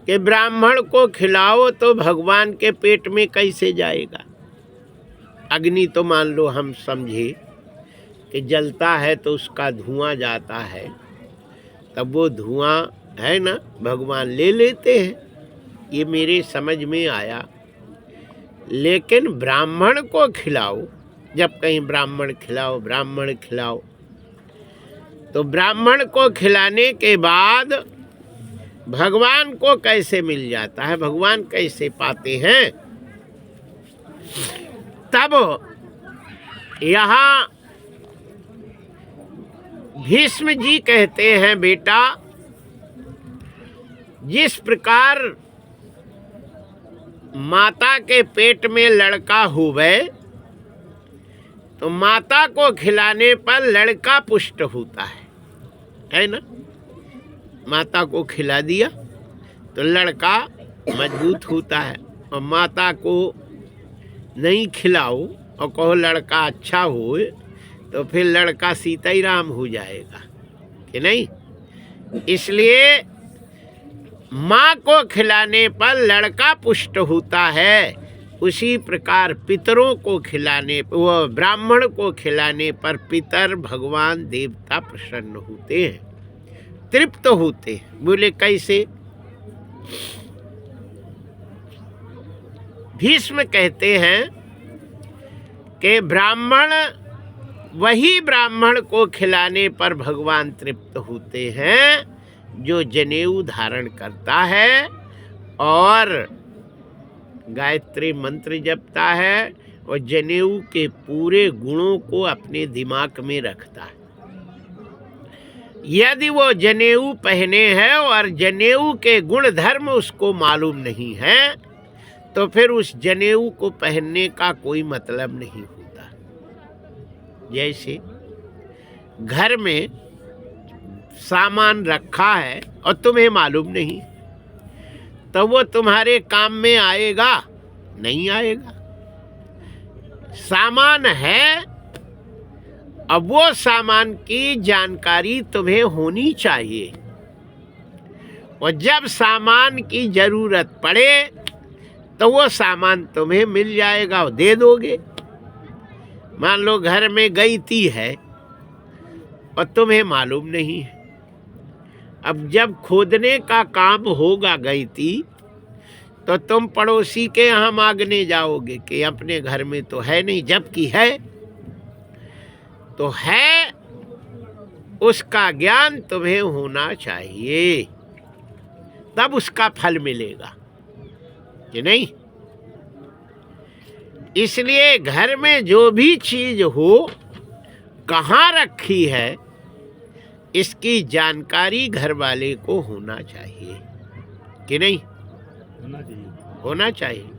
कि ब्राह्मण को खिलाओ तो भगवान के पेट में कैसे जाएगा। अग्नि तो मान लो हम समझे कि जलता है तो उसका धुआं जाता है, तब वो धुआं है ना भगवान ले लेते हैं, ये मेरे समझ में आया। लेकिन ब्राह्मण को खिलाओ, जब कहीं ब्राह्मण खिलाओ तो ब्राह्मण को खिलाने के बाद भगवान को कैसे मिल जाता है, भगवान कैसे पाते हैं। तब यहाँ भीष्म जी कहते हैं बेटा जिस प्रकार माता के पेट में लड़का हुए तो माता को खिलाने पर लड़का पुष्ट होता है ना। माता को खिला दिया तो लड़का मजबूत होता है, और माता को नहीं खिलाओ और कहो लड़का अच्छा हो तो फिर लड़का सीता ही राम हो जाएगा कि नहीं। इसलिए माँ को खिलाने पर लड़का पुष्ट होता है, उसी प्रकार पितरों को खिलाने, वो ब्राह्मण को खिलाने पर पितर भगवान देवता प्रसन्न होते हैं, तृप्त होते हैं। बोले कैसे? भीष्म कहते हैं कि वही ब्राह्मण को खिलाने पर भगवान तृप्त होते हैं जो जनेऊ धारण करता है और गायत्री मंत्र जपता है और जनेऊ के पूरे गुणों को अपने दिमाग में रखता है। यदि वो जनेऊ पहने हैं और जनेऊ के गुण धर्म उसको मालूम नहीं है तो फिर उस जनेऊ को पहनने का कोई मतलब नहीं होता। जैसे घर में सामान रखा है और तुम्हें मालूम नहीं, तो वो तुम्हारे काम में आएगा? नहीं आएगा। सामान है, अब वो सामान की जानकारी तुम्हें होनी चाहिए, और जब सामान की जरूरत पड़े तो वो सामान तुम्हें मिल जाएगा और दे दोगे। मान लो घर में गईती है और तुम्हें मालूम नहीं है, अब जब खोदने का काम होगा गईती तो तुम पड़ोसी के यहाँ मांगने जाओगे कि अपने घर में तो है नहीं, जबकि है तो है। उसका ज्ञान तुम्हें होना चाहिए, तब उसका फल मिलेगा कि नहीं। इसलिए घर में जो भी चीज हो, कहाँ रखी है, इसकी जानकारी घर वाले को होना चाहिए कि नहीं। होना चाहिए।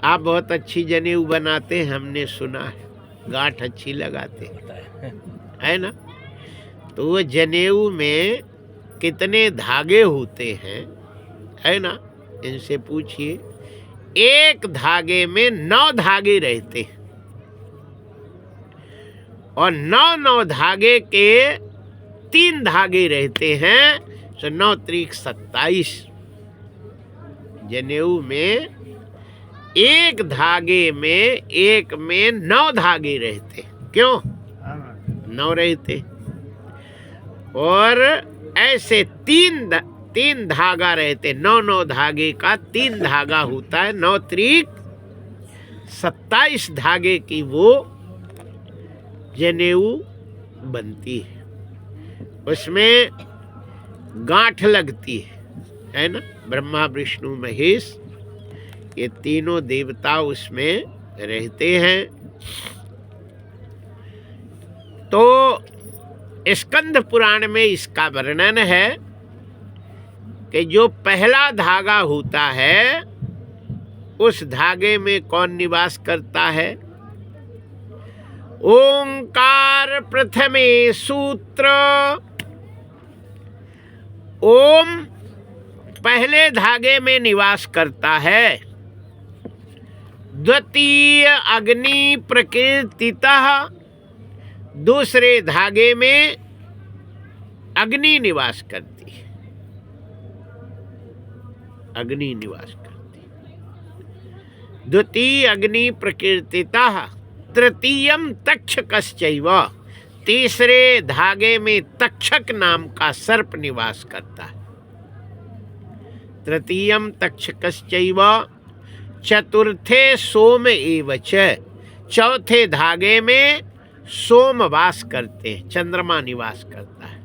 आप बहुत अच्छी जनेऊ बनाते हैं, हमने सुना है, गांठ अच्छी लगाते है ना। तो वो जनेऊ में कितने धागे होते हैं, है ना, इनसे पूछिए। एक धागे में 9 धागे रहते हैं और 9 धागे के 3 धागे रहते हैं, तो 9 त्रिक 27। जनेऊ में एक धागे में 9 धागे रहते। क्यों 9 रहते? और ऐसे तीन धागा रहते, 9 धागे का 3 धागा होता है, 9 त्रिक 27 धागे की वो जनेऊ बनती है। उसमें गांठ लगती है ना। ब्रह्मा विष्णु महेश ये तीनों देवता उसमें रहते हैं। तो स्कंद पुराण में इसका वर्णन है कि जो पहला धागा होता है उस धागे में कौन निवास करता है? ओंकार प्रथमे सूत्र। ओम पहले धागे में निवास करता है। द्वितीय अग्नि प्रकृतितः, दूसरे धागे में अग्नि निवास करती है, अग्नि निवास करती है। द्वितीय अग्नि प्रकृतितः, तृतीयम तक्षकश्चैव, तीसरे धागे में तक्षक नाम का सर्प निवास करता है। तृतीयम तक्षकश्चैव, चतुर्थे सोम एव च, चौथे धागे में सोम वास करते हैं, चंद्रमा निवास करता है।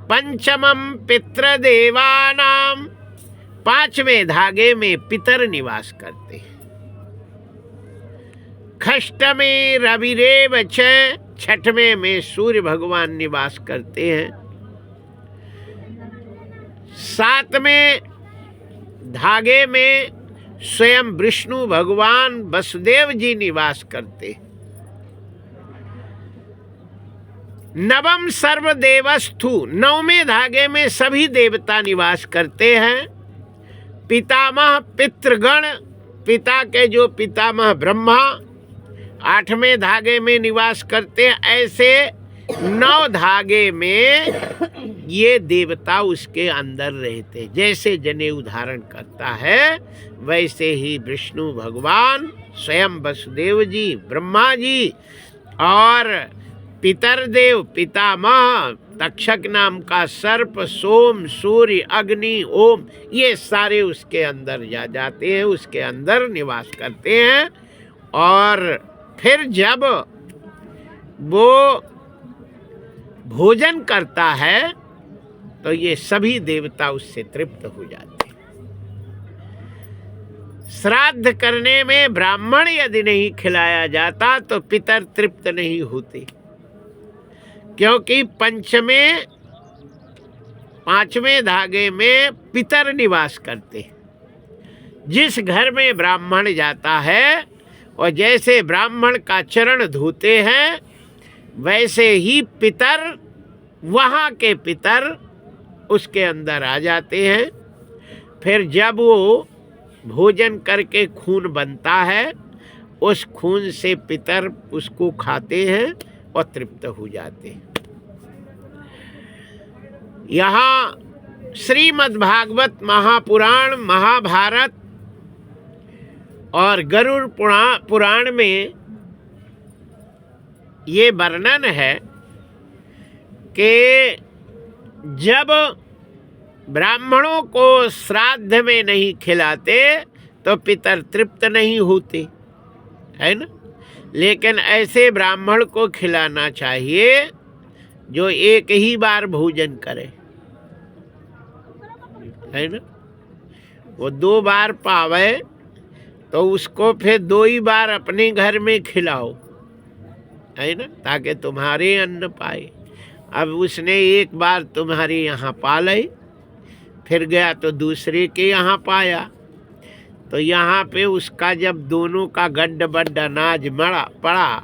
पंचमम पितृदेवानाम, 5वें धागे में पितर निवास करते हैं। खष्टमे रविरेव च, 6वें में सूर्य भगवान निवास करते हैं। 7वें धागे में स्वयं विष्णु भगवान वसुदेव जी निवास करते। नवम सर्वदेवस्थु, 9वें धागे में सभी देवता निवास करते हैं। पितामह पितृगण, पिता के जो पितामह ब्रह्मा 8वें धागे में निवास करते हैं। ऐसे 9 धागे में ये देवता उसके अंदर रहते। जैसे जनेऊ धारण करता है वैसे ही विष्णु भगवान स्वयं वसुदेव जी, ब्रह्मा जी और पितरदेव, पितामह, तक्षक नाम का सर्प, सोम, सूर्य, अग्नि, ओम, ये सारे उसके अंदर जा जाते हैं, उसके अंदर निवास करते हैं। और फिर जब वो भोजन करता है तो ये सभी देवता उससे तृप्त हो जाते हैं। श्राद्ध करने में ब्राह्मण यदि नहीं खिलाया जाता तो पितर तृप्त नहीं होते, क्योंकि 5वें धागे में पितर निवास करते। जिस घर में ब्राह्मण जाता है और जैसे ब्राह्मण का चरण धोते हैं वैसे ही पितर, वहाँ के पितर उसके अंदर आ जाते हैं। फिर जब वो भोजन करके खून बनता है, उस खून से पितर उसको खाते हैं और तृप्त हो जाते हैं। यहाँ श्रीमद् भागवत महापुराण, महाभारत और गरुड़ पुराण में ये वर्णन है कि जब ब्राह्मणों को श्राद्ध में नहीं खिलाते तो पितर तृप्त नहीं होते, है ना। लेकिन ऐसे ब्राह्मण को खिलाना चाहिए जो एक ही बार भोजन करे, है ना। वो 2 बार पावे तो उसको फिर 2 ही बार अपने घर में खिलाओ, है ना, ताकि तुम्हारे अन्न पाए। अब उसने एक बार तुम्हारे यहाँ पाले, फिर गया तो दूसरे के यहाँ पाया, तो यहाँ पे उसका जब दोनों का गड्ढ बड्ड अनाज पड़ा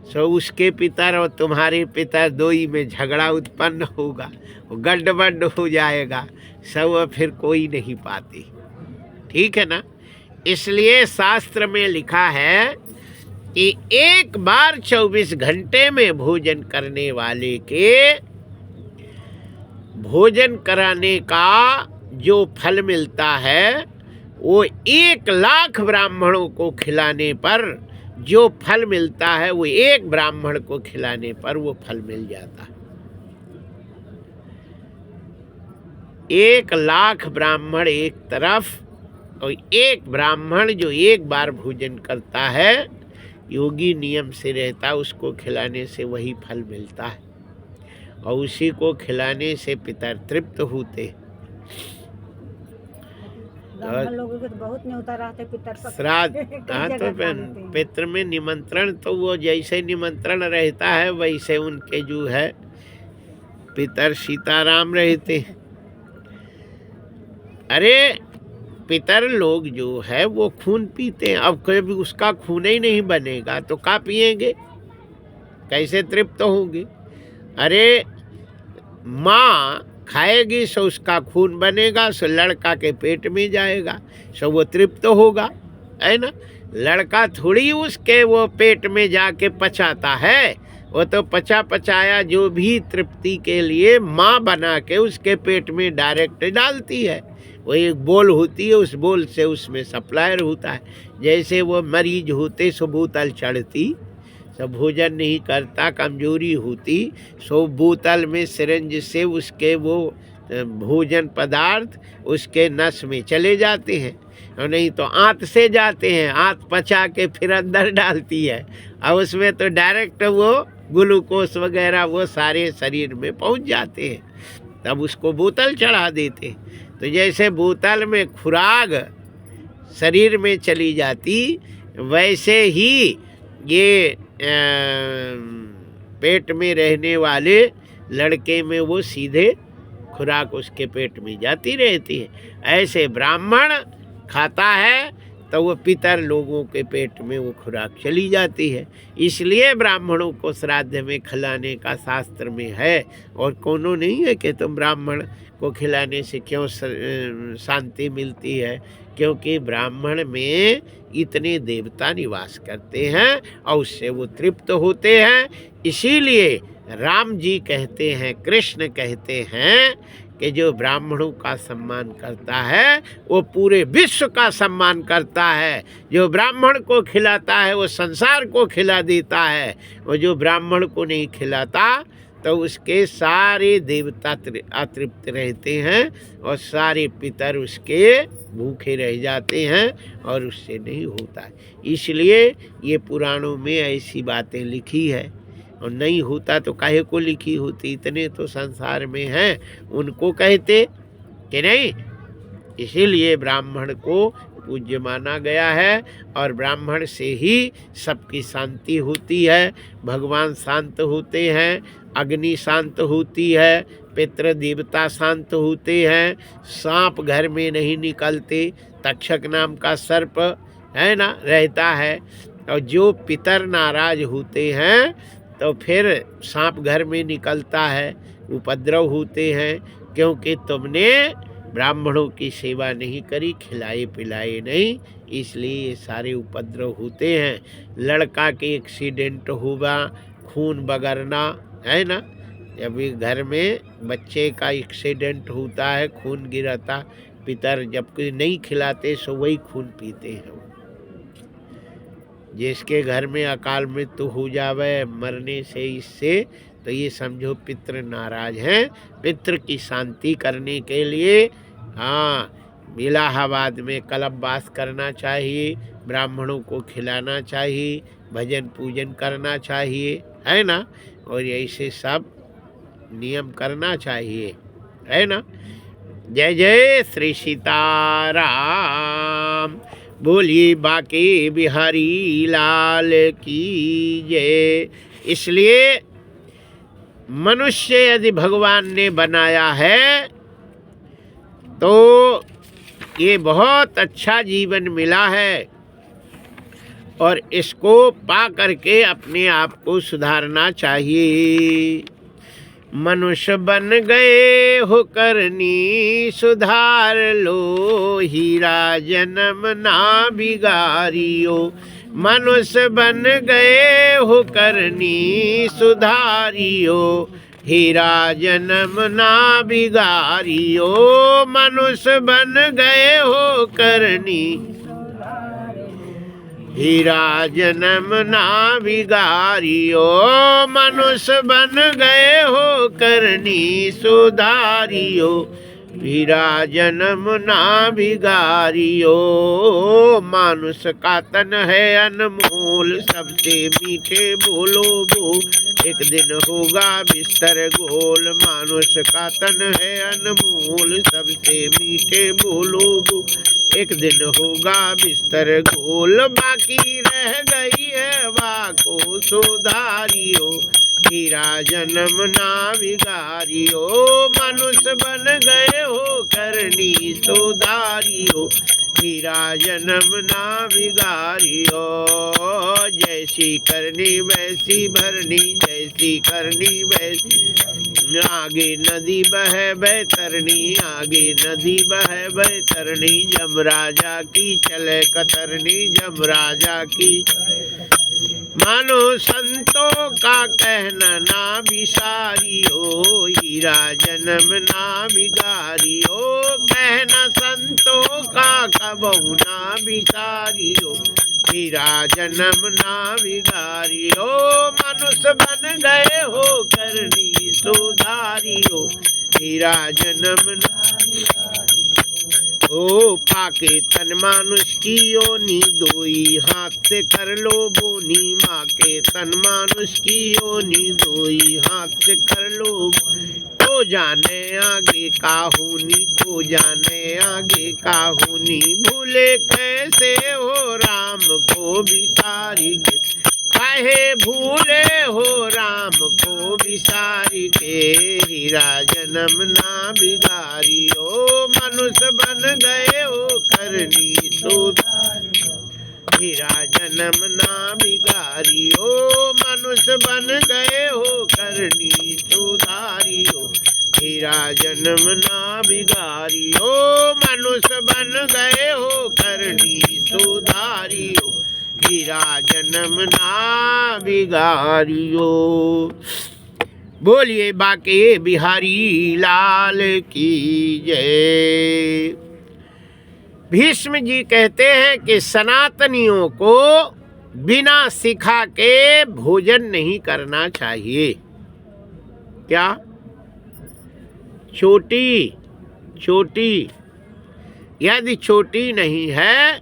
सो उसके पितर और तुम्हारे पितर 2 ही में झगड़ा उत्पन्न होगा, वो गड्ढ बड्ड हो जाएगा, सब फिर कोई नहीं पाती। ठीक है ना। इसलिए शास्त्र में लिखा है कि एक बार 24 घंटे में भोजन करने वाले के भोजन कराने का जो फल मिलता है वो 1 लाख ब्राह्मणों को खिलाने पर जो फल मिलता है वो 1 ब्राह्मण को खिलाने पर वो फल मिल जाता है। 1 लाख ब्राह्मण एक तरफ, और 1 ब्राह्मण जो 1 बार भोजन करता है, योगी नियम से रहता, उसको खिलाने से वही फल मिलता है और उसी को खिलाने से पितर तृप्त होते। लोगों के तो बहुत न्योता रहते पितर पर श्राद्ध, हाँ, तो पितर में निमंत्रण तो वो जैसे निमंत्रण रहता है वैसे उनके जो है पितर सीताराम रहते। अरे पितर लोग जो है वो खून पीते हैं। अब कभी उसका खून ही नहीं बनेगा तो क्या पिएंगे, कैसे तृप्त होंगे। अरे माँ खाएगी सो उसका खून बनेगा, सो लड़का के पेट में जाएगा, सो वो तृप्त होगा, है ना। लड़का थोड़ी उसके वो पेट में जाके पचाता है, वो तो पचाया जो भी तृप्ति के लिए माँ बना के उसके पेट में डायरेक्ट डालती है। वो एक बोल होती है, उस बोल से उसमें सप्लायर होता है। जैसे वो मरीज होते सो बोतल चढ़ती, सब भोजन नहीं करता, कमजोरी होती, सो बोतल में सिरिंज से उसके वो भोजन पदार्थ उसके नस में चले जाते हैं, और नहीं तो आंत से जाते हैं, आंत पचा के फिर अंदर डालती है, और उसमें तो डायरेक्ट वो ग्लूकोज वगैरह वो सारे शरीर में पहुंच जाते हैं, तब उसको बोतल चढ़ा देते। तो जैसे बोतल में खुराक शरीर में चली जाती, वैसे ही ये पेट में रहने वाले लड़के में वो सीधे खुराक उसके पेट में जाती रहती है। ऐसे ब्राह्मण खाता है तो वो पितर लोगों के पेट में वो खुराक चली जाती है। इसलिए ब्राह्मणों को श्राद्ध में खिलाने का शास्त्र में है, और कोनो नहीं है कि तुम ब्राह्मण को खिलाने से क्यों शांति मिलती है, क्योंकि ब्राह्मण में इतने देवता निवास करते हैं और उससे वो तृप्त होते हैं। इसीलिए राम जी कहते हैं, कृष्ण कहते हैं कि जो ब्राह्मणों का सम्मान करता है वो पूरे विश्व का सम्मान करता है। जो ब्राह्मण को खिलाता है वो संसार को खिला देता है, और जो ब्राह्मण को नहीं खिलाता तो उसके सारे देवता अतृप्त रहते हैं और सारे पितर उसके भूखे रह जाते हैं और उससे नहीं होता है। इसलिए ये पुराणों में ऐसी बातें लिखी है, और नहीं होता तो काहे को लिखी होती, इतने तो संसार में हैं, उनको कहते कि नहीं। इसीलिए ब्राह्मण को पूज्य माना गया है, और ब्राह्मण से ही सबकी शांति होती है। भगवान शांत होते हैं, अग्नि शांत होती है, पितृ देवता शांत होते हैं, सांप घर में नहीं निकलते, तक्षक नाम का सर्प है ना रहता है। और जो पितर नाराज होते हैं तो फिर सांप घर में निकलता है, उपद्रव होते हैं, क्योंकि तुमने ब्राह्मणों की सेवा नहीं करी, खिलाए पिलाए नहीं, इसलिए ये सारे उपद्रव होते हैं। लड़का के एक्सीडेंट हुआ, खून बगरना है ना, अभी घर में बच्चे का एक्सीडेंट होता है, खून गिरता, पितर जब कोई नहीं खिलाते सो वही खून पीते हैं। जिसके घर में अकाल मृत्यु हो जावे मरने से, इससे तो ये समझो पितृ नाराज हैं। पितृ की शांति करने के लिए हाँ इलाहाबाद में कल्पवास करना चाहिए, ब्राह्मणों को खिलाना चाहिए, भजन पूजन करना चाहिए, है ना, और ऐसे सब नियम करना चाहिए, है ना। जय जय श्री सीताराम, बोलिए बाके बिहारी लाल की जय। इसलिए मनुष्य यदि भगवान ने बनाया है तो ये बहुत अच्छा जीवन मिला है, और इसको पा करके अपने आप को सुधारना चाहिए। मनुष्य बन गए हो करनी सुधार लो, हीरा जन्म ना बिगारियो। मनुष्य बन गए हो करनी सुधारियो, हीरा जन्म ना बिगारियो। मनुष्य बन गए हो करनी हीरा जन्म ना बिगारियो। मनुष्य बन गए हो करनी सुधारियो, हीरा जन्म ना बिगारियो। मानुष का तन है अनमोल, सबसे मीठे बोलो बो, एक दिन होगा बिस्तर गोल। मानुष का तन है अनमोल, सबसे मीठे बोलो बो, एक दिन होगा बिस्तर गोल। बाकी रह गई है वाह को सुधारियो, हीरा जन्म ना बिगारियो। मनुष्य बन गए हो करनी सुधारियो, हीरा जन्म ना बिगारियो। जैसी करनी वैसी भरनी, जैसी करनी वैसी, आगे नदी बहे बैतरनी, आगे नदी बहे बैतरनी। जमराजा की चले कतरनी, जमराजा की। मानो संतों का कहना ना बिसारियो, हीरा जन्म ना बिगारियो। कहना संतों का कबहू ना बिसारियो, हीरा जन्म ना बिगारियो। मनुष्य बन गए हो करनी सुधारियो, हीरा जन्म ना ओ। पाके तन मानुष की योनी, दोई हाथ से कर लो बोनी। माँ के तन मानुष की योनी, दोई हाथ से कर लो। तो जाने आगे का होनी, तो जाने आगे का होनी। भूले कैसे हो राम को बिसारी के, काहे भूले हो राम को बिसारी के। हीरा जन्म ना बिगारियो, मनुष्य बन गए हो करनी सुधार। हीरा जन्म ना बिगारियो, मनुष्य बन गए हो करनी सुधारियो। हीरा जन्म ना बिगारियो, मनुष्य बन गए हो करनी सुधारियो। हीरा जन्म ना बिगारियो। बोलिए बाके बिहारी लाल की जय। भीष्म जी कहते हैं कि सनातनियों को बिना सिखा के भोजन नहीं करना चाहिए। क्या? चोटी यदि छोटी नहीं है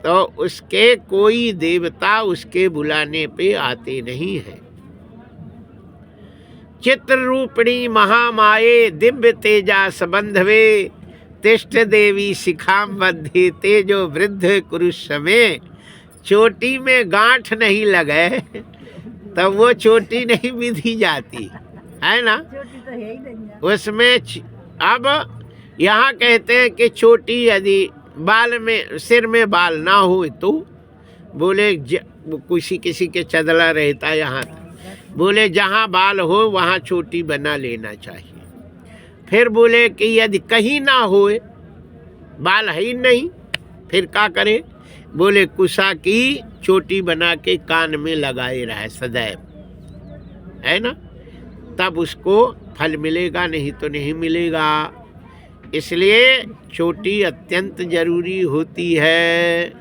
तो उसके कोई देवता उसके बुलाने पे आते नहीं हैं। चित्र रूपिणी महामाये दिव्य तेजा संबंधवे, तिष्ठ देवी शिखाम बद्धे तेजो वृद्ध कुरुष में। चोटी में गांठ नहीं लगे तब वो चोटी नहीं विधी जाती है ना। चोटी तो है ही नहीं। उसमें अब यहाँ कहते हैं कि चोटी यदि बाल में, सिर में बाल ना हो तो बोले किसी के चदला रहता यहाँ, बोले जहाँ बाल हो वहाँ चोटी बना लेना चाहिए। फिर बोले कि यदि कहीं ना होए, बाल है ही नहीं, फिर क्या करे? बोले कुसा की चोटी बना के कान में लगाए रहे सदैव, है ना, तब उसको फल मिलेगा, नहीं तो नहीं मिलेगा। इसलिए चोटी अत्यंत जरूरी होती है।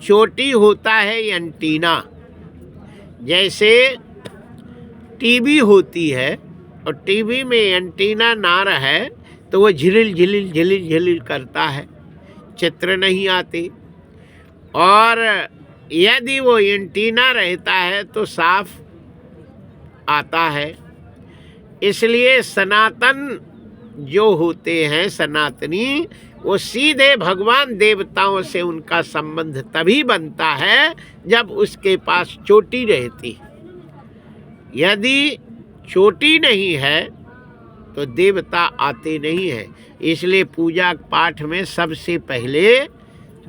चोटी होता है एंटीना, जैसे टीवी होती है और टीवी में एंटीना ना रहे तो वो झिलिल करता है, चित्र नहीं आते। और यदि वो एंटीना रहता है तो साफ आता है। इसलिए सनातन जो होते हैं सनातनी, वो सीधे भगवान देवताओं से उनका संबंध तभी बनता है जब उसके पास चोटी रहती। यदि चोटी नहीं है तो देवता आते नहीं हैं। इसलिए पूजा पाठ में सबसे पहले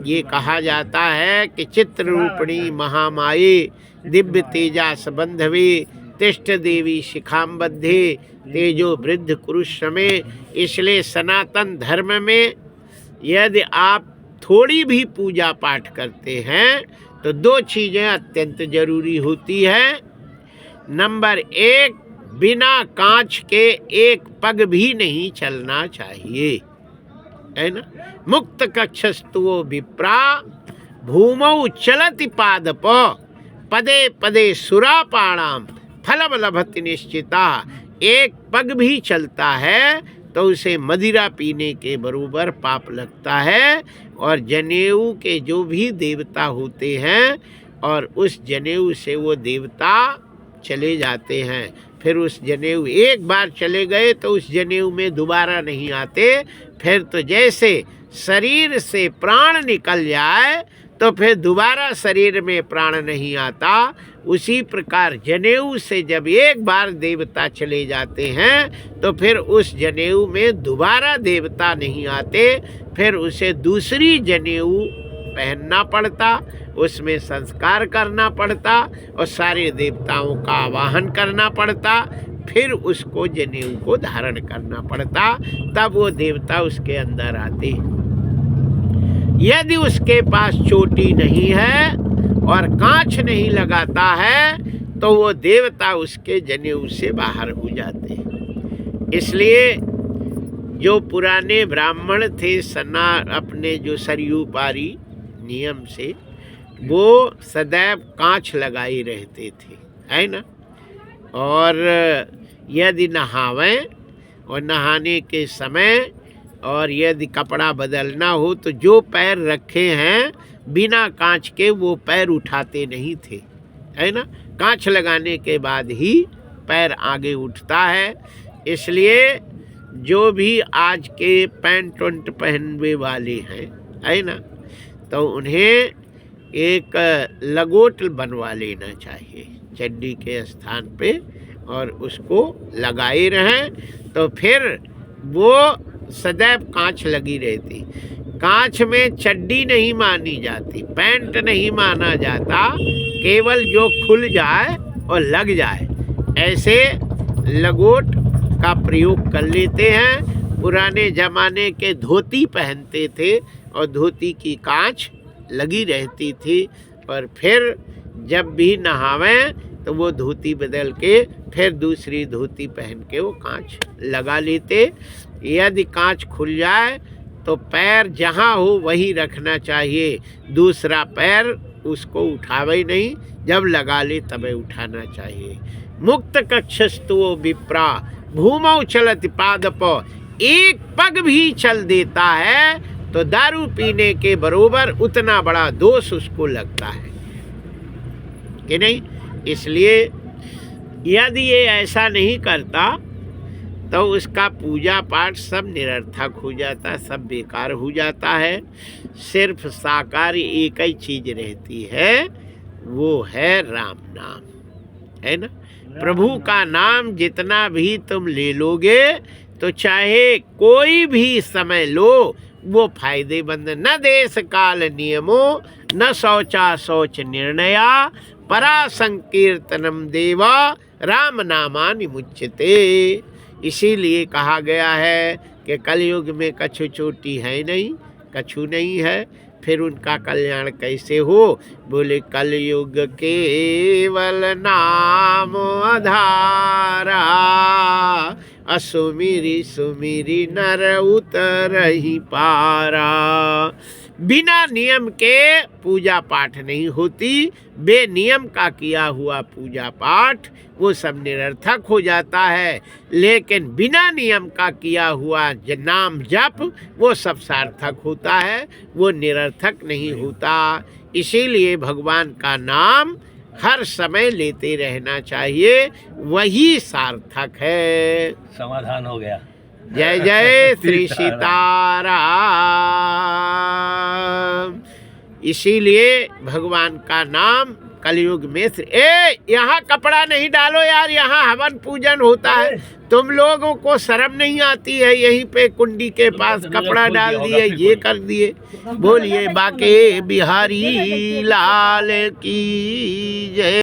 ये कहा जाता है कि चित्र रूपिणी महामाये दिव्य तेजा संबंधवे, तिष्ठ देवी शिखाम बद्धे तेजो वृद्ध कुरुष में। इसलिए सनातन धर्म में यदि आप थोड़ी भी पूजा पाठ करते हैं तो दो चीज़ें अत्यंत जरूरी होती है। नंबर 1, बिना कांच के एक पग भी नहीं चलना चाहिए, है ना। मुक्त कक्षस्तुओ विप्रा भूमौ चलति पादप, पदे पदे सुरापाणाम फलम लभति निश्चिता। एक पग भी चलता है तो उसे मदिरा पीने के बराबर पाप लगता है। और जनेऊ के जो भी देवता होते हैं और उस जनेऊ से वो देवता चले जाते हैं, फिर उस जनेऊ एक बार चले गए तो उस जनेऊ में दोबारा नहीं आते। फिर तो जैसे शरीर से प्राण निकल जाए तो फिर दोबारा शरीर में प्राण नहीं आता, उसी प्रकार जनेऊ से जब एक बार देवता चले जाते हैं तो फिर उस जनेऊ में दोबारा देवता नहीं आते। फिर उसे दूसरी जनेऊ पहनना पड़ता, उसमें संस्कार करना पड़ता और सारे देवताओं का आवाहन करना पड़ता। फिर उसको जनेऊ को धारण करना पड़ता, तब वो देवता उसके अंदर आते। यदि उसके पास चोटी नहीं है और कांच नहीं लगाता है तो वो देवता उसके जनेऊ से बाहर हो जाते। इसलिए जो पुराने ब्राह्मण थे अपने जो सरयू पारी नियम से, वो सदैव कांच लगाए रहते थे, है ना। और यदि नहावें और नहाने के समय और यदि कपड़ा बदलना हो तो जो पैर रखे हैं बिना कांच के वो पैर उठाते नहीं थे, है ना। कांच लगाने के बाद ही पैर आगे उठता है। इसलिए जो भी आज के पैंट वंट पहनने वाले हैं, है ना, तो उन्हें एक लगोट बनवा लेना चाहिए चड्डी के स्थान पे और उसको लगाए रहें तो फिर वो सदैव कांच लगी रहती। कांच में चड्डी नहीं मानी जाती, पैंट नहीं माना जाता, केवल जो खुल जाए और लग जाए ऐसे लगोट का प्रयोग कर लेते हैं। पुराने जमाने के धोती पहनते थे और धोती की कांच लगी रहती थी, पर फिर जब भी नहावें तो वो धोती बदल के फिर दूसरी धोती पहन के वो कांच लगा लेते। यदि कांच खुल जाए तो पैर जहाँ हो वही रखना चाहिए, दूसरा पैर उसको उठावे नहीं, जब लगा ले तबे उठाना चाहिए। मुक्त कक्षस्तु विप्रा भूमौ चलति पादप, एक पग भी चल देता है तो दारू पीने के बरोबर उतना बड़ा दोष उसको लगता है कि नहीं। इसलिए यदि ये ऐसा नहीं करता तो उसका पूजा पाठ सब निरर्थक हो जाता, सब बेकार हो जाता है। सिर्फ साकारी एक ही चीज रहती है, वो है राम नाम, है ना। प्रभु का नाम जितना भी तुम ले लोगे तो चाहे कोई भी समय लो वो फायदेमंद। न देश काल नियमो न शौचा शौच निर्णया, परा संकीर्तनम देवा राम नामानि मुच्यते। इसीलिए कहा गया है कि कलयुग में कछु चोटी है नहीं, कछु नहीं है, फिर उनका कल्याण कैसे हो। बोले कलयुग केवल नाम आधारा, असुमिरी सुमिरी नर उतरहि पारा। बिना नियम के पूजा पाठ नहीं होती, बेनियम का किया हुआ पूजा पाठ वो सब निरर्थक हो जाता है, लेकिन बिना नियम का किया हुआ नाम जप वो सब सार्थक होता है, वो निरर्थक नहीं होता। इसीलिए भगवान का नाम हर समय लेते रहना चाहिए, वही सार्थक है। समाधान हो गया। जय जय श्री सीताराम। इसीलिए भगवान का नाम कलयुग में यहाँ कपड़ा नहीं डालो यार, यहाँ हवन पूजन होता है, तुम लोगों को शर्म नहीं आती है, यहीं पे कुंडी के पास कपड़ा डाल दिए, ये कर दिए। बोलिए बाके बिहारी लाल की जय।